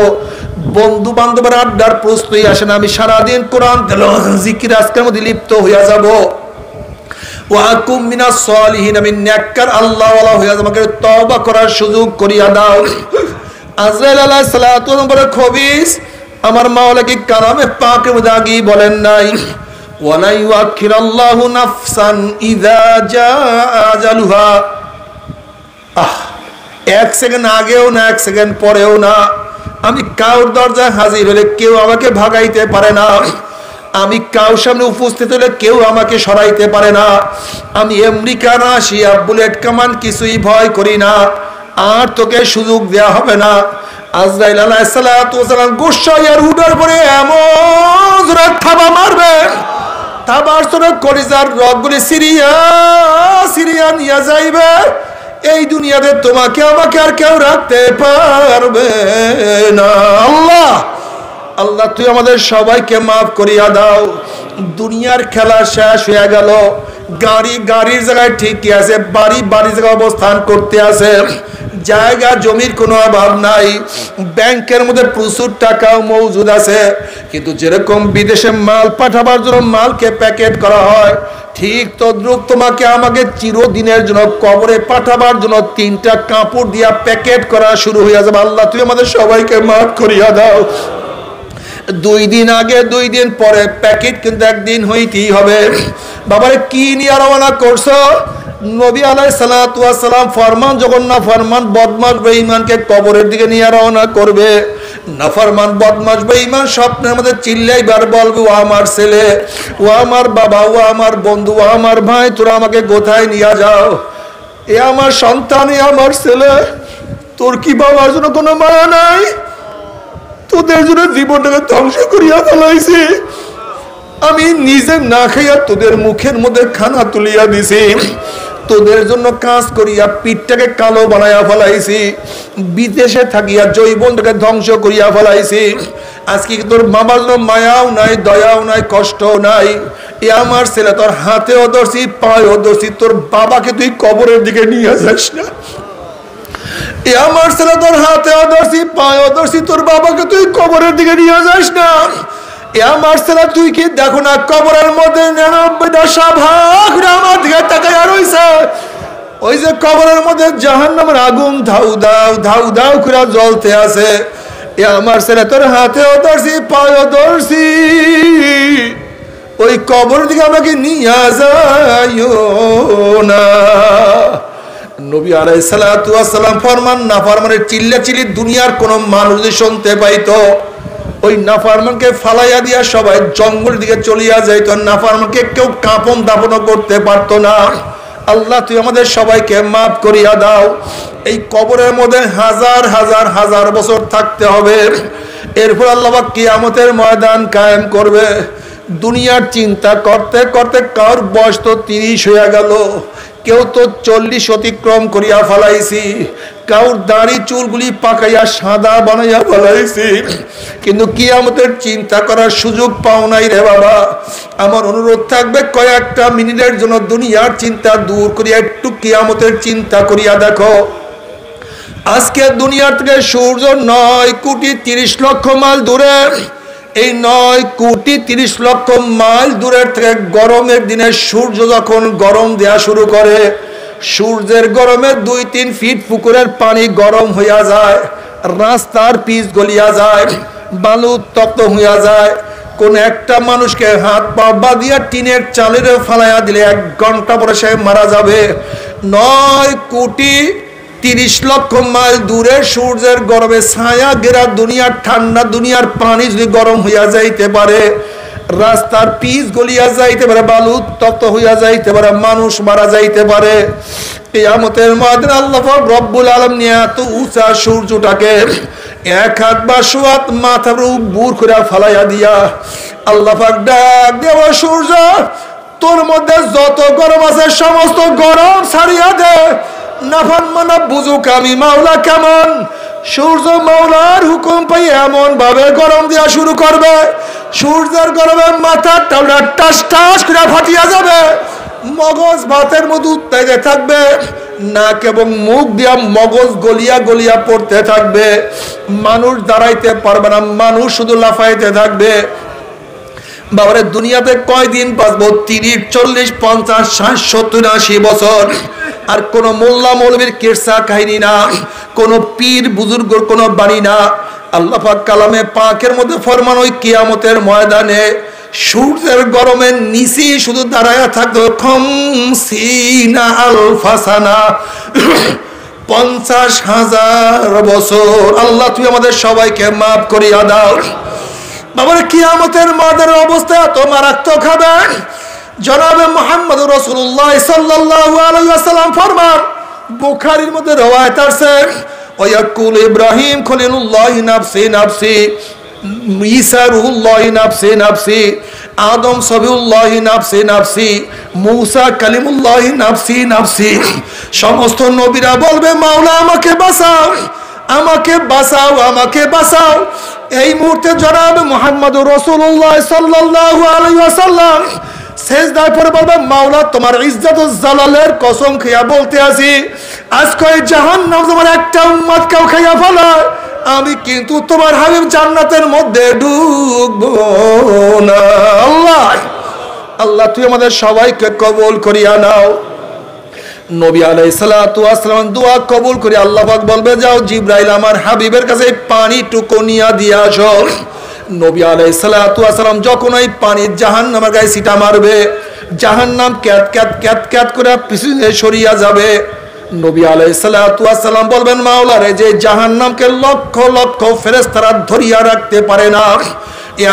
A: বন্ধু বান্ধবের আড্ডার প্রশ্নই আসে না। আমি সারাদিন কোরআন তেলাওয়াত জিকির আজকের মধ্যে লিপ্ত হইয়া যাব। ওয়াকুম মিনাস সালিহিন, আমি নেককার আল্লাহওয়ালা হইয়া যাব, আমাকে তওবা করার সুযোগ করিয়া দাও। আজরাইল আলাইহিস সালাতু ওয়াস সালাম খবিস, আমার মাওলা কি কালামে পাকের মধ্যে আগেই বলেন নাই, ওয়ালা ইউআখিরাল্লাহু নাফসান ইযা জাআ আজালুহা। এক সেকেন্ড আগেও না, এক সেকেন্ড পরেও না। আমি কাউর দরজায় হাজির হলে কেউ আমাকে ভাগাইতে পারে না। আমি কাউর সামনে উপস্থিত হলে কেউ আমাকে সরাইতে পারে না। আমি আমেরিকা না রাশিয়া বুলেট কামান কিছুই ভয় করি না। আর তোকে সুযোগ দেয়া হবে না। আজরাইল আলাইহিস সালাতু ওয়াস সালাম গোসাইয়ার উডার পরে এমন জোরে থাবা মারবে, থাবার সরে কলিজার রগগুলি সিরিয়া সিরিয়া নিয়ে যাইবে। এই দুনিয়াতে তোমাকে আমাকে আর কেউ রাখতে পারবে না। আল্লাহ আল্লাহ তুই আমাদের সবাইকে মাফ করিয়া দাও। দুনিয়ার খেলা শেষ হয়ে গেল। গাড়ি গাড়ির জায়গায় ঠিকই আছে, বাড়ি বাড়ির জায়গায় অবস্থান করতে আছে, জায়গা জমির কোনো অভাব নাই, ব্যাংকের মধ্যে প্রচুর টাকাও মজুদ আছে। কিন্তু যেরকম বিদেশে মাল পাঠাবার জন্য মালকে প্যাকেট করা হয়, ঠিক তদ্রুপ তোমাকে আমাকে চিরদিনের জন্য কবরে পাঠাবার জন্য 3টা কাপড় দিয়া প্যাকেট করা শুরু হয়ে যাবে। আল্লাহ তুই আমাদের সবাইকে মাফ করিয়া দাও। 2 দিন আগে 2 দিন পরে প্যাকেট কিন্তু একদিন হইতেই হবে। বাবারে কি নিয়ে রওনা করছো? নবী আলাইহিস সালাতু ওয়াস সালাম ফরমান, যখন না ফরমান বদমাশ বেঈমানকে কবরের দিকে নিয়ে রওনা করবে, নাফরমান বদমাশ বেঈমান স্বপ্নের মধ্যে চিল্লাইবার বলবে, ও আমার ছেলে, ও আমার বাবা, ও আমার বন্ধু, ও আমার ভাই, তোরা আমাকে কোথায় নিয়ে যাও? এ আমার সন্তান, এ আমার ছেলে, তোর কি বাবার জন্য কোনো মায়া নাই? তোদের জন্য জীবনটাকে ধ্বংস করিয়া ফেলাইছি। আমি নিজে না খাইয়া তোদের মুখের মধ্যে খানা তুলিয়া দিছি, তোদের জন্য কাজ করিয়া পিঠটাকে কালো বানাইয়া ফেলাইছি, বিদেশে থাকিয়া জৈবনটাকে ধ্বংস করিয়া ফেলাইছি। আজকে তোর বাবার জন্য মায়াও নাই, দয়াও নাই, কষ্টও নাই। এ আমার ছেলে, তোর হাতেও ধরছি, পায়েও ধরছি, তোর বাবাকে তুই কবরের দিকে নিয়ে যাস না। এ আমার ছেলে, তোর হাতেও ধরছি, পায়েও ধরছি, তোর বাবাকে তুই কবরের দিকে নিয়ে যাস না। এ আমার ছেলে, তুই কি দেখো না কবরের মধ্যে 99টা সাপ আমার দিকে তাকাইয়া রইছে। ওই যে কবরের মধ্যে জাহান্নামের আগুন ধাউ দাও ধাউ দাউ করে জ্বলতে আছে। এ আমার ছেলে, তোর হাতেও ধরছি, পায়েও ধরছি, ওই কবরের দিকে আমাকে নিয়ে যাইও না। নবী আলাইহিস সালাতু ওয়াস সালাম ফরমান, নাফরমানের চিল্লাচিল্লি দুনিয়ার কোন মানুষ যদি শুনতে পাইতো, ওই নাফরমানকে ফালাইয়া দিয়া সবাই জঙ্গলের দিকে চলিয়া যাইতো। নাফরমানকে কেউ কাপন দাপনও করতে পারতো না। আল্লাহ তুই আমাদের সবাইকে মাফ করিয়া দাও। এই কবরের মধ্যে হাজার হাজার হাজার বছর থাকতে হবে। এরপর আল্লাহ পাক কিয়ামতের ময়দান কায়েম করবে। দুনিয়ার চিন্তা করতে করতে কার বয়স তো 30 হয়ে গেল, কেউ তো 40 অতিক্রম করিয়া ফেলাইছি, কাউর দাড়ি চুলগুলি পাকাইয়া সাদা বানাইয়া ফেলাইছি, কিন্তু কিয়ামতের চিন্তা করার সুযোগ পাও নাই রে বাবা। আমার অনুরোধ থাকবে, কয়েকটা মিনিটের জন্য দুনিয়ার চিন্তা দূর করিয়া একটু কিয়ামতের চিন্তা করিয়া দেখো। আজকে দুনিয়ার থেকে সূর্য 9 কোটি 30 লক্ষ মাইল দূরে। এই 9 কোটি 30 লক্ষ মাইল দূরের থেকে গরমের দিনে সূর্য যখন গরম দেয়া শুরু করে, সূর্যের গরমে 2-3 ফিট পুকুরের পানি গরম হইয়া যায়, রাস্তার পিচ গলিয়া যায়, বালু তপ্ত হইয়া যায়। কোন একটা মানুষকে হাত পা বাঁধিয়া টিনের চালের ফালাইয়া দিলে 1 ঘন্টা পরে সে মারা যাবে। 9 কোটি 30 লক্ষ মাইল দূরে সূর্যের গরমে ছায়া ঘেরা দুনিয়ার ঠান্ডা দুনিয়ার পানি যদি গরম হইয়া যাইতে পারে, রাস্তার পিচ গলিয়া যাইতে পারে, বালু তপ্ত হইয়া যাইতে পারে, মানুষ মারা যাইতে পারে, কিয়ামতের ময়দানে আল্লাহ পাক রব্বুল আলামিন এত উঁচা সূর্যটাকে 1 হাত বা 100 হাত মাথার উপর করে ফালাইয়া দিয়া আল্লাহ পাক ডাক দেওয়া, সূর্য তোর মধ্যে যত গরম আছে সমস্ত গরম ছাড়িয়া দে। নাফরমানা বুঝুক আমি মাওলা কেমন। সূর্য মাওলার হুকুম পাই এমন ভাবে গরম দেওয়া শুরু করবে, সূর্যের গরমে মাথার টাউলা টাস টাস করে ফাটিয়া যাবে, মগজ ভাতের মধ্যে উত্তাইতে থাকবে,
B: নাক এবং মুখ দিয়া মগজ গলিয়া গলিয়া পড়তে থাকবে, মানুষ দাঁড়াইতে পারবে না, মানুষ শুধু লাফাইতে থাকবে। বাবারে দুনিয়াতে কয়দিন বাঁচবো? 30, 40, 50, 60, 70, 80 বছর। আর কোন মোল্লা মৌলবীর কিরসা কাহিনী না, কোন পীর বুজুর্গর কোন বাণী না। আল্লাহ পাক কালামে পাকের মধ্যে ফরমান, ওই কিয়ামতের ময়দানে সূর্যের গরমের নিচে শুধু দাঁড়ায়া থাকতো 50,000 বছর। আল্লাহ তুই আমাদের সবাইকে মাফ করিয়া দাও। বাবার কিয়ামতের ময়দানের অবস্থা এত মারাত্মক হবে, জনাবে মুহাম্মদ রাসূলুল্লাহ সাল্লাল্লাহু আলাইহি ওয়াসাল্লাম ফরমান, বুখারীর মধ্যে রওয়ায়াত আছে, ওয়ায়াকুল ইব্রাহিম খলিলুল্লাহ নাফসি নাফসি, ঈসা রূহুল্লাহ নাফসি নাফসি, আদম সবিউল্লাহ নাফসি নাফসি, মূসা কালিমুল্লাহ নাফসি নাফসি। সমস্ত নবীরা বলবে, মাওলা আমাকে বাঁচাও, আমাকে বাঁচাও, আমাকে বাঁচাও। এই মুহূর্তে জনাব মুহাম্মদ রাসূলুল্লাহ সাল্লাল্লাহু আলাইহি ওয়াসাল্লাম সেজদায় পড়ে বলবে, মাওলা তোমার ইজ্জত ও জালালের কসম খেয়া বলতে আছি, আজকে জাহান্নাম তোমার একটা উম্মত কেউ খাইয়া ফেলায়, আমি কিন্তু তোমার হাবিব জান্নাতের মধ্যে ঢুকবো না। আল্লাহ আল্লাহ তুই আমাদের সবাইকে কবুল করিয়া নাও। নবী আলাইহিস সালাতু ওয়াস সালাম দোয়া কবুল করে আল্লাহ পাক বলবে, যাও জিবরাইল আমার হাবিবের কাছে পানি টুকু নিয়া দিয়া আসো। নবী আলাইহিস সালাতু ওয়াস সালাম যখন ওই পানি জাহান্নামের গায়ে ছিটা মারবে, জাহান্নাম ক্যাত ক্যাত ক্যাত ক্যাত করে পিছনে সরিয়া যাবে। নবী আলাইহিস সালাতু ওয়াস সালাম বলবেন, মাওলা রে, যে জাহান্নামকে লক্ষ লক্ষ ফেরেশতারা ধরিয়া রাখতে পারে না,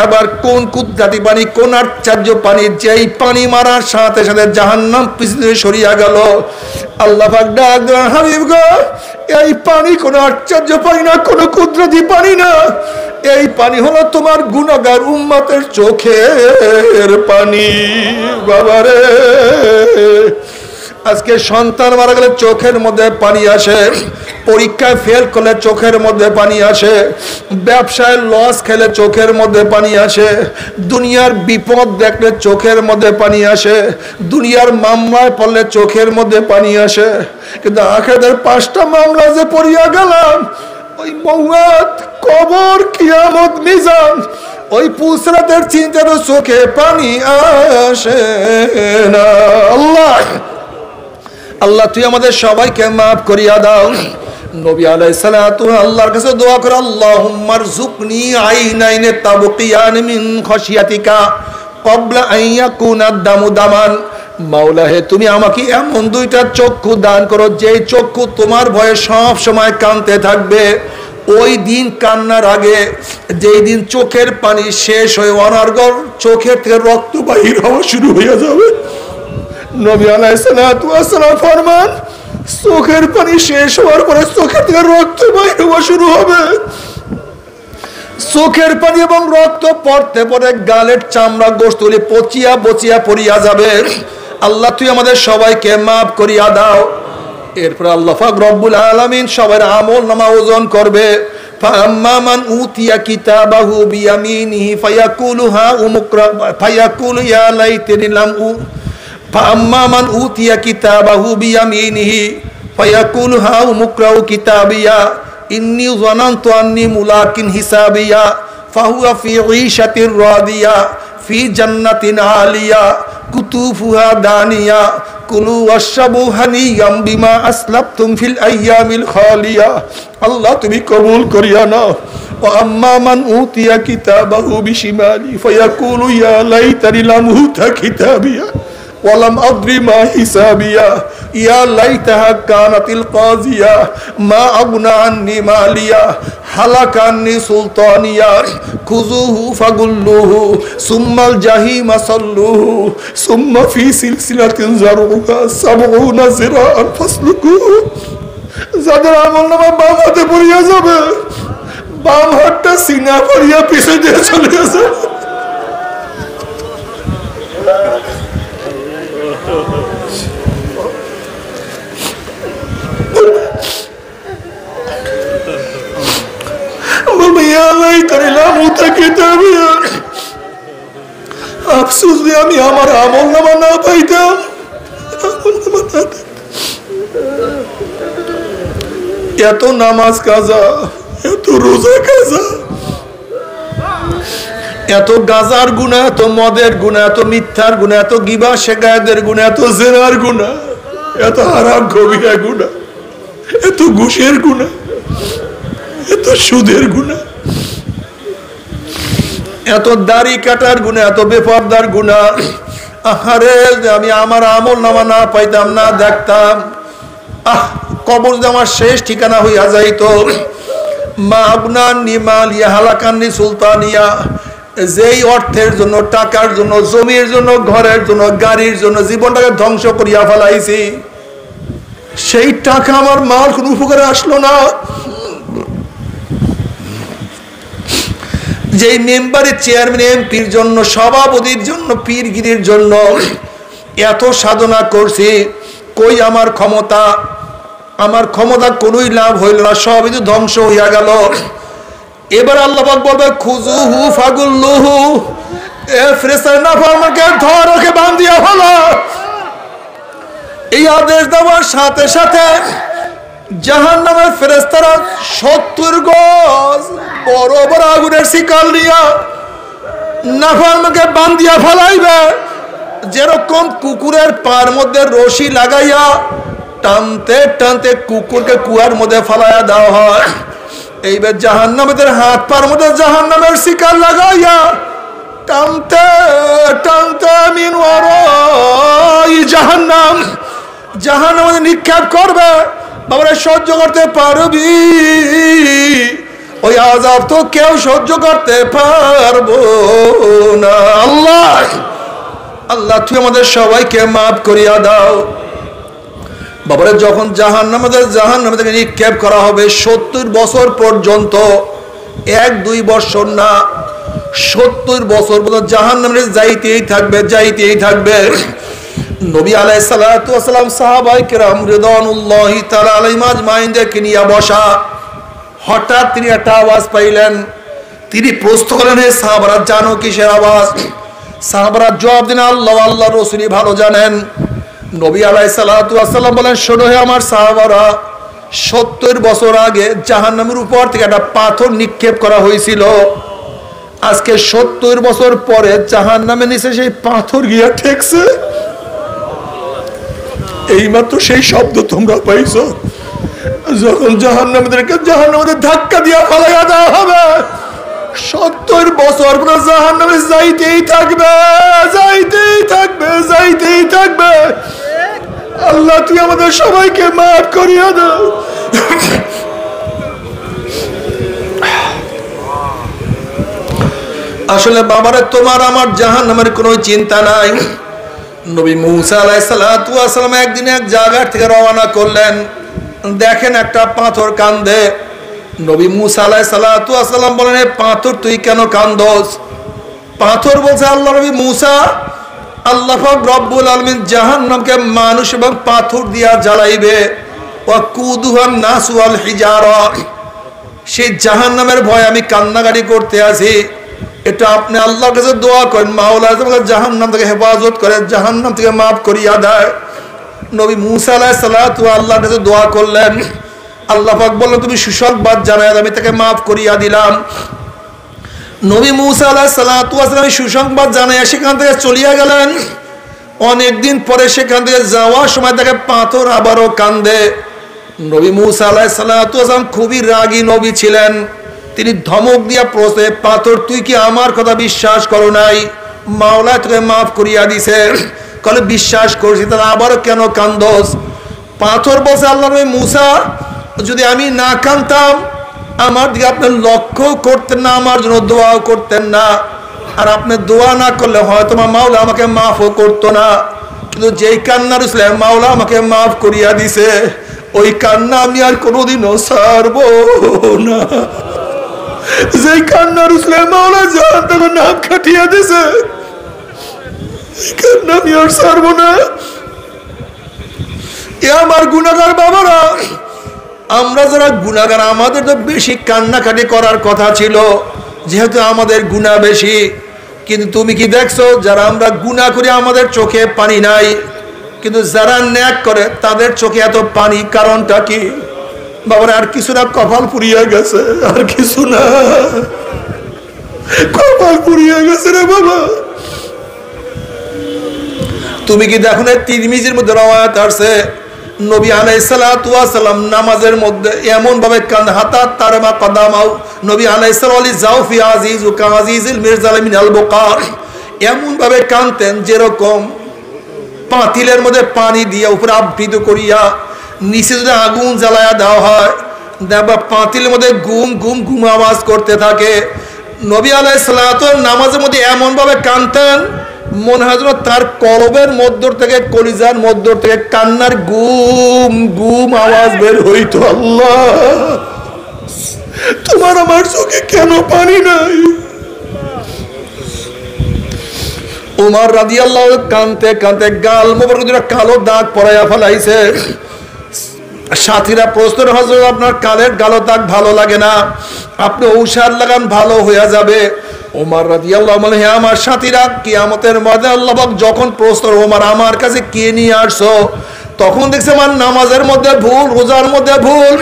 B: এবার কোন কুদরতি পানি, কোন আশ্চর্য পানি, যেই পানি মারার সাথে সাথে জাহান্নাম পিছনে সরিয়া গেল। আল্লাহ পাক ডাক দেন, হাবিব গো, এই পানি কোন আশ্চর্য পানি না, কোন কুদরতি পানি না, এই পানি হলো তোমার গুনাহগার উম্মতের চোখের পানি। বাবারে, আজকে সন্তান মারা গেলে চোখের মধ্যে পানি আসে, পরীক্ষায় ফেল করলে চোখের মধ্যে পানি আসে, ব্যবসায় লস খেলে চোখের মধ্যে পানি আসে, দুনিয়ার বিপদ দেখলে চোখের মধ্যে পানি আসে, দুনিয়ার মামলায় পড়লে চোখের মধ্যে পানি আসে। কিন্তু আখিরাতের 5টা মামলা যে পড়িয়া গেলাম, ওই মওত, কবর, কিয়ামত, মিজান, ওই পুসরাতের চিন্তার চোখে পানি আসে না। আল্লাহ আল্লাহ তুই আমাদের সবাইকে মাফ করিয়া দাও। নবী আলাইহিস সালাতু আল্লাহর কাছে দোয়া করে, আল্লাহুম্মা রযুকনি আইনাইনে তাবকিয়ান মিন খাশিয়াতিকা ক্বাবলা আন ইয়াকুনা দামু দামান। মাওলা হে, তুমি আমাকে এমন 2টা চক্ষু দান করো, যেই চক্ষু তোমার ভয়ে সব সময় কাঁদতে থাকবে। ওই দিন কান্নার আগে, যেই দিন চোখের পানি শেষ হয়ে অনার্গল চোখের থেকে রক্ত বাহির হওয়া শুরু হয়ে যাবে, নবী আলাইহিস সালাতু ওয়াস সালাম ফরমান, চোখের পানি শেষ হওয়ার পরে চোখের থেকে রক্ত বাইর হওয়া শুরু হবে। চোখের পানি এবং রক্ত পড়তে পড়ে গালের চামড়া গোশতগুলি পচিয়া বচিয়া পড়িয়া যাবে। আল্লাহ তুই আমাদের সবাইকে মাফ করিয়া দাও। এরপর আল্লাহ পাক রব্বুল আলামিন সবার আমল নামা ওজন করবে। ফাআম্মা মান উতিয়া কিতাবাহু বিয়ামিনিহি ফায়াকুলু হা উমুকরা ফায়াকুলু ইয়া লাইতানি লাম فأما من أوتي كتابه بيمينه فيقول هاؤم اقرءوا كتابيا إني ظننت أني ملاق حسابيا فهو في عيشة راضية في جنة عالية قطوفها دانية كلوا واشربوا هنيئا بما أسلفتم في الأيام الخالية। الله তুমি কবুল করিয়া নাও। وأما من أوتي كتابه بشماله فيقول يا ليتني لم أوت كتابيا ولم أدري ما حسابيا يا ليتها كانت القاضية ما أغنى عني ماليا هلك عني سلطانيا خذوه فغلوه ثم الجحيم صلوه ثم في سلسلة ذرعها 70 ذراعا فاسلكوه। যাদের আমলনামা বাম হাতে পড়িয়া যাবে, বাম হাতটা সিনা পড়িয়া পিছনে দিয়ে চলে গেছে। আফসোস যে আমি আমার আমল নামা না পাইতাম। এত নামাজ কাজা, এত রোজা কাজা, এত গাজার গুনাহ, এত মদের গুনাহ, এত মিথ্যার গুনাহ, এত গিবা শেকায়েতের গুনাহ, এত জেনার গুনাহ, এত হারাম কবিরা গুনাহ, এত ঘুষের গুনাহ, এত সুদের গুনাহ, এত দাড়ি কাটার গুনাহ, এত বেপরদার গুনাহ। আরে আমি আমার আমল নামা না পাইতাম, না দেখতাম, কবর যে আমার শেষ ঠিকানা হইয়া যাইতো। মা আবনানি মালিয়া হালাকান্নি সুলতানিয়া, যেই অর্থের জন্য, টাকার জন্য, জমির জন্য, ঘরের জন্য, গাড়ির জন্য জীবনটাকে ধ্বংস করিয়া ফেলাইছি, সেই টাকা আমার মার কোন উপকারে আসলো না। যেই মেম্বারের চেয়ারম্যান, এমপির জন্য, সভাপতির জন্য, পীরগিরির জন্য এত সাধনা করছি, কই আমার ক্ষমতা? আমার ক্ষমতা কোনোই লাভ হইল না, সবই তো ধ্বংস হইয়া গেল। এবার আল্লাহ পাক বলবে খুজুহু ফাগুল্লুহু, এ ফেরেশতারা নাফরমানকে ধর, ওকে বাঁধিয়া ফেলো। এই আদেশ দেওয়ার সাথে সাথে জাহান্নামের ফেরেশতারা 70 গজ বড় বড় আগুনের শিকল নিয়া নাফরমানকে বাঁধিয়া ফেলাইবে, যেরকম কুকুরের পার মধ্যে রশি লাগাইয়া টানতে টানতে কুকুরকে কুয়ার মধ্যে ফেলাইয়া দেওয়া হয়। এইবার জাহান্নামীদের হাত পার মধ্যে জাহান্নামের শিকার লাগাইয়া টানতে টানতে মিন ওয়ারাই জাহান্নাম, জাহান্নামে নিক্ষেপ করবে। বাবারা সহ্য করতে পারবি? ওই আযাব তো কেউ সহ্য করতে পারবো না। আল্লাহ আল্লাহ তুই আমাদের সবাইকে মাফ করিয়া দাও। বাবারা যখন জাহান্নামে থেকে নিক্ষেপ করা হবে 70 বছর পর্যন্ত, 1-2 বছর না, 70 বছর পর্যন্ত জাহান্নামে যাইতেই থাকবে, যাইতেই থাকবে। নবী আলাইহিস সালাতু ওয়াস সালাম সাহাবায়ে কেরাম রিদওয়ানুল্লাহি তাআলা আলাইহিম আজমাইনদেরকে নিয়ে বসা, হঠাৎ তিনি একটা আওয়াজ পাইলেন। তিনি প্রশ্ন করলেন, হে সাহাবারা জানো কিসের আওয়াজ? সাহাবারা জবাব দিলেন, আল্লাহ আল্লাহ রাসূলই ভালো জানেন। নবী আলাইহিস সালাতু ওয়াস সালাম বলেন, শোনো হে আমার সাহাবারা, 70 বছর আগে জাহান্নামের উপর থেকে একটা পাথর নিক্ষেপ করা হয়েছিল। আজকে 70 বছর পরে জাহান্নামের নিচে সেই পাথর গিয়া ঠেকছে। এইমাত্র সেই শব্দ তোমরা পাইছো, যখন জাহান্নামীদেরকে জাহান্নামে ধাক্কা দিয়া ফেলাইয়া দেওয়া হবে, 70 বছর পরে জাহান্নামে যাইতেই থাকবে, যাইতেই থাকবে, যাইতেই থাকবে। আল্লাহ তুই আমাদের সবাইকে মাফ করিয়া দাও। আসলে বাবারে তোমার আমার জাহান্নামের কোনো চিন্তা নাই। নবী মুসা আলাইহিস সালাতু ওয়াস সালাম একদিন এক জায়গা থেকে রওনা করলেন, দেখেন একটা পাথর কান্দে। নবী মুসা আলাইহিস সালাতু ওয়াস সালাম বলেন, এ পাথর তুই কেন কান্দোস? পাথর বলছে, আল্লাহ নবী মুসা, আল্লাহ পাক রব্বুল আলামিন জাহান্নামকে মানুষ এবং পাথর দিয়া জ্বালাইবে, ওয়া কুদুহান নাস ওয়াল হিজারা। সেই জাহান্নামের ভয় আমি কান্নাকাটি করতে আছি। এটা আপনি আল্লাহর কাছে দোয়া করেন, মাওলা তোমাকে জাহান্নাম থেকে হেফাজত করে, জাহান্নাম থেকে মাফ করিয়া দেয়। নবী মুসা আলাইহিস সালাতু আল্লাহর কাছে দোয়া করলেন। আল্লাহ পাক বললেন, তুমি সুসংবাদ জানায় আমি তাকে মাফ করিয়া দিলাম। নবী মুসা আলাইহিস সালাতু ওয়াস সালাম সুসংবাদ জানাইয়া সেখান থেকে চলিয়া গেলেন। অনেকদিন পরে সেখান থেকে যাওয়ার সময় তাকে পাথর আবারও কান্দে। নবী মুসা আলাইহিস সালাতু ওয়াস সালাম খুবই রাগী নবী ছিলেন। তিনি ধমক দিয়া প্রশ্নে, পাথর তুই কি আমার কথা বিশ্বাস করো নাই? মাওলা তোকে মাফ করিয়া দিছে। কলে বিশ্বাস করছি, তাহলে আবারও কেন কান্দোস? পাথর বলছে, আল্লাহ নবী মুসা, যদি আমি না কাঁদতাম আমার দিকে আপনি লক্ষ্য করতেন না, আমার জন্য দোয়াও করতেন না, আর আপনি দোয়া না করলে হয়তো মাওলা আমাকে মাফও করতো না। কিন্তু যেই কান্নার উসলে মাওলা আমাকে মাফ করিয়া দিছে, ওই কান্না আমি আর কোনোদিনও ছাড়বো না। যেই কান্নার উসলে মাওলা জাহান্নামে নাক কাটিয়া দিছে, এই কান্না আমি আর ছাড়বো না। এ আমার গুনাহগার বাবারা, আমরা যারা গুনাহগার, আমাদের তো বেশি কান্নাকাটি করার কথা ছিল, যেহেতু আমাদের গুনাহ বেশি। কিন্তু তুমি কি দেখছো, যারা আমরা গুনাহ করি আমাদের চোখে পানি নাই, কিন্তু যারা নেক করে তাদের চোখে এত পানি, কারণটা কি? বাবার আর কিছু না, কপাল পুড়িয়ে গেছে, আর কিছু না, কপাল পুড়িয়ে গেছে রে বাবা। তুমি কি দেখো না তিরমিজির মধ্যে রওয়ায়াত আছে নবী আলাইহিস সালাতু ওয়াস সালাম নামাজের মধ্যে এমন ভাবে কান হাতাত তারমা কদামাও, নবী আলাইহিস সালাতু যাও ফি আজিজু কাজিজিল মিরজাল মিনাল বুকার, এমন ভাবে কানতেন যেরকম পাতিলের মধ্যে পানি দিয়ে উপরে আবৃত করিয়া নিচে যদি আগুন জ্বালায়া দেওয়া হয়, দেখবা পাতিলের মধ্যে গুম গুম গুম আওয়াজ করতে থাকে। নবী আলাইহিস সালাতু নামাজের মধ্যে এমন ভাবে কানতেন মনে হয় যেন তার কলবের মধ্য থেকে, কলিজার মধ্য থেকে কান্নার গুম গুম আওয়াজ বের হইতো। আল্লাহ, তোমার আমার চোখে কেন পানি নাই? উমর রাদিয়াল্লাহু কানতে কানতে গাল মোবারক দুটো কালো দাগ পরাইয়া ফেলাইছে। সাথীরা প্রশ্ন, হযরত আপনার কালের কালো দাগ ভালো লাগে না, আপনি ঔষধ লাগান ভালো হয়ে যাবে। ওমর রাদিয়াল্লাহু আনহু, হে আমার সাথীরা, কিয়ামতের ময়দানে আল্লাহ পাক যখন প্রশ্ন, ওমর আমার কাছে কে নিয়ে আসছো? তখন দেখছে আমার নামাজের মধ্যে ভুল, রোজার মধ্যে ভুল,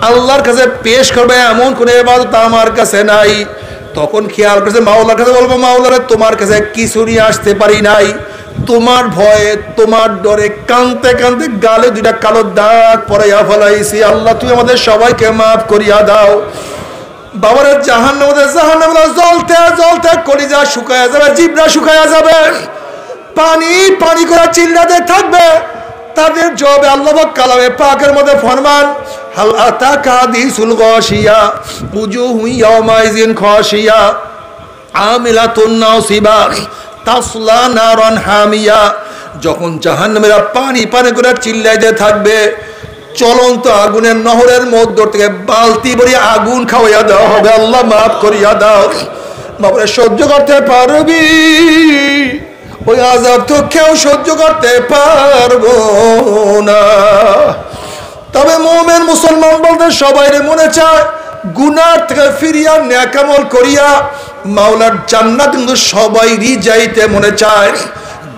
B: আল্লাহর কাছে পেশ করবে এমন কোন ইবাদত আমার কাছে নাই। তখন খেয়াল করছে মাওলার কাছে বলবো, মাওলারে তোমার কাছে কিছু নিয়ে আসতে পারি নাই, তোমার ভয়ে তোমার ডরে কানতে কানতে গালে দুইটা কালো দাগ পরাইয়া ফেলাইছি। আল্লাহ তুমি আমাদের সবাইকে মাফ করিয়া দাও। বাবারে জাহান্নামে জ্বলতে জ্বলতে কলিজা শুকায়া যাবে, জিহ্বা শুকায়া যাবে, পানি পানি করে চিল্লাতে থাকবে। তাদের জবাবে আল্লাহ পাক কালামে পাকের মধ্যে ফরমান, হাল আতাকা হাদিসুল গাশিয়া উজুহু ইয়াওমাইজিন খাশিয়া আমিলাতুন নাসিবা তাসলা নারান হামিয়া। যখন জাহান্নামীরা পানি পানি করে চিল্লাইতে থাকবে, চলন্ত আগুনের নহরের মধ্য থেকে বালতি ভরে আগুন খাওয়াইয়া দেওয়া হবে। আল্লাহ মাফ করিয়া দাও। বাবা, সহ্য করতে পারবি? ওই আযাব তো কেউ সহ্য করতে পারবো না। তবে মুমিন মুসলমান বলতে সবাই মনে চায় গুনার থেকে ফিরিয়া নেক আমল করিয়া মাওলার জান্নাত কিন্তু সবাইরই যাইতে মনে চায়।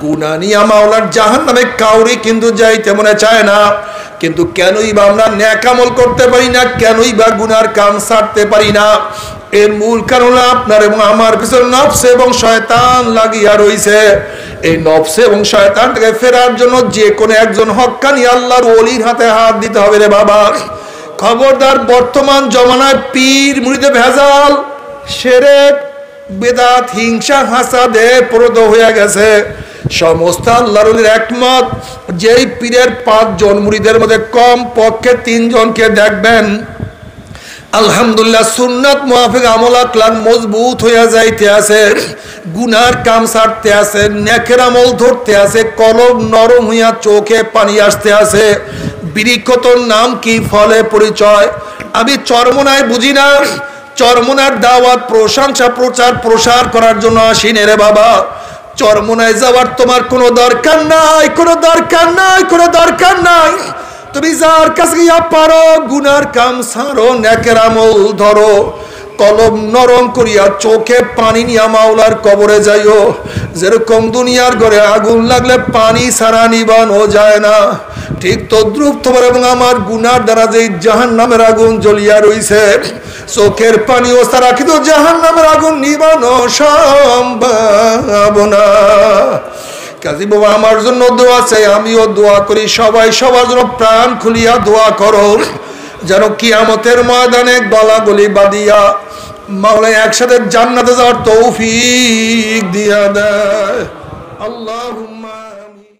B: গুনাহ নিয়া মাওলার জাহান্নামে কাউরি কিন্তু যাইতে মনে চায় না। কিন্তু কেনই বা আমরা নেক আমল করতে পারি না, কেনই বা গুনার কাম ছাড়তে পারি না? এর মূল কারণ আপনার এবং আমার পিছনে নফস এবং শয়তান লাগিয়া রইছে। এই নফস এবং শয়তান থেকে ফেরার জন্য যে কোনো একজন হক্কানি আল্লাহর ওলির হাতে হাত দিতে হবে রে বাবা। খবরদার, বর্তমান জমানায় পীর মুরিদে ভেজাল, শিরক, বিদআত, হিংসা, হাসাদে প্রদ হয়ে গেছে। সমস্ত আল্লাহর ওলির একমত, যেই পীরের 5 জন মুরিদের মধ্যে কম পক্ষে 3 জনকে দেখবেন আলহামদুলিল্লাহ সুন্নাত মুআফিক আমল আকলাক মজবুত হয়ে যাইতে আছে, গুনার কাম ছাড়তে আছে, নেকের আমল ধরতে আছে, কলব নরম হইয়া চোখে পানি আসতে আছে। বিরিক্ষতর নাম কি, ফলে পরিচয়। আমি চরমনায় বুঝি না, চরমনার দাওয়াত, প্রশংসা, প্রচার প্রসার করার জন্য আসিনি রে বাবা। চরমনায় যাওয়ার তোমার কোনো দরকার নাই, কোনো দরকার নাই, কোনো দরকার নাই। তুমি যার কাছে গিয়া পারো গুনার কাম ছাড়ো, নেকের আমল ধরো, কলম নরম করিয়া চোখে পানি নিয়া মাওলার কবরে যাইও। যেরকম দুনিয়ার ঘরে আগুন লাগলে পানি ছাড়া নিবানো যায় না, ঠিক তদ্রুপ তোমার এবং আমার গুনার দ্বারা যে জাহান্নামের আগুন জ্বলিয়া রইছে, চোখের পানি ও ছাড়া কিন্তু জাহান্নামের আগুন নিবানো সম্ভব না। কাজী বাবা, আমার জন্য দোয়া চাই, আমিও দোয়া করি, সবাই সবার জন্য প্রাণ খুলিয়া দোয়া করো, যেন কিয়ামতের ময়দানে গলাগলি বাঁধিয়া মাওলা একসাথে জান্নাতে যাওয়ার তৌফিক দিয়া দেয়। আল্লাহুম্মা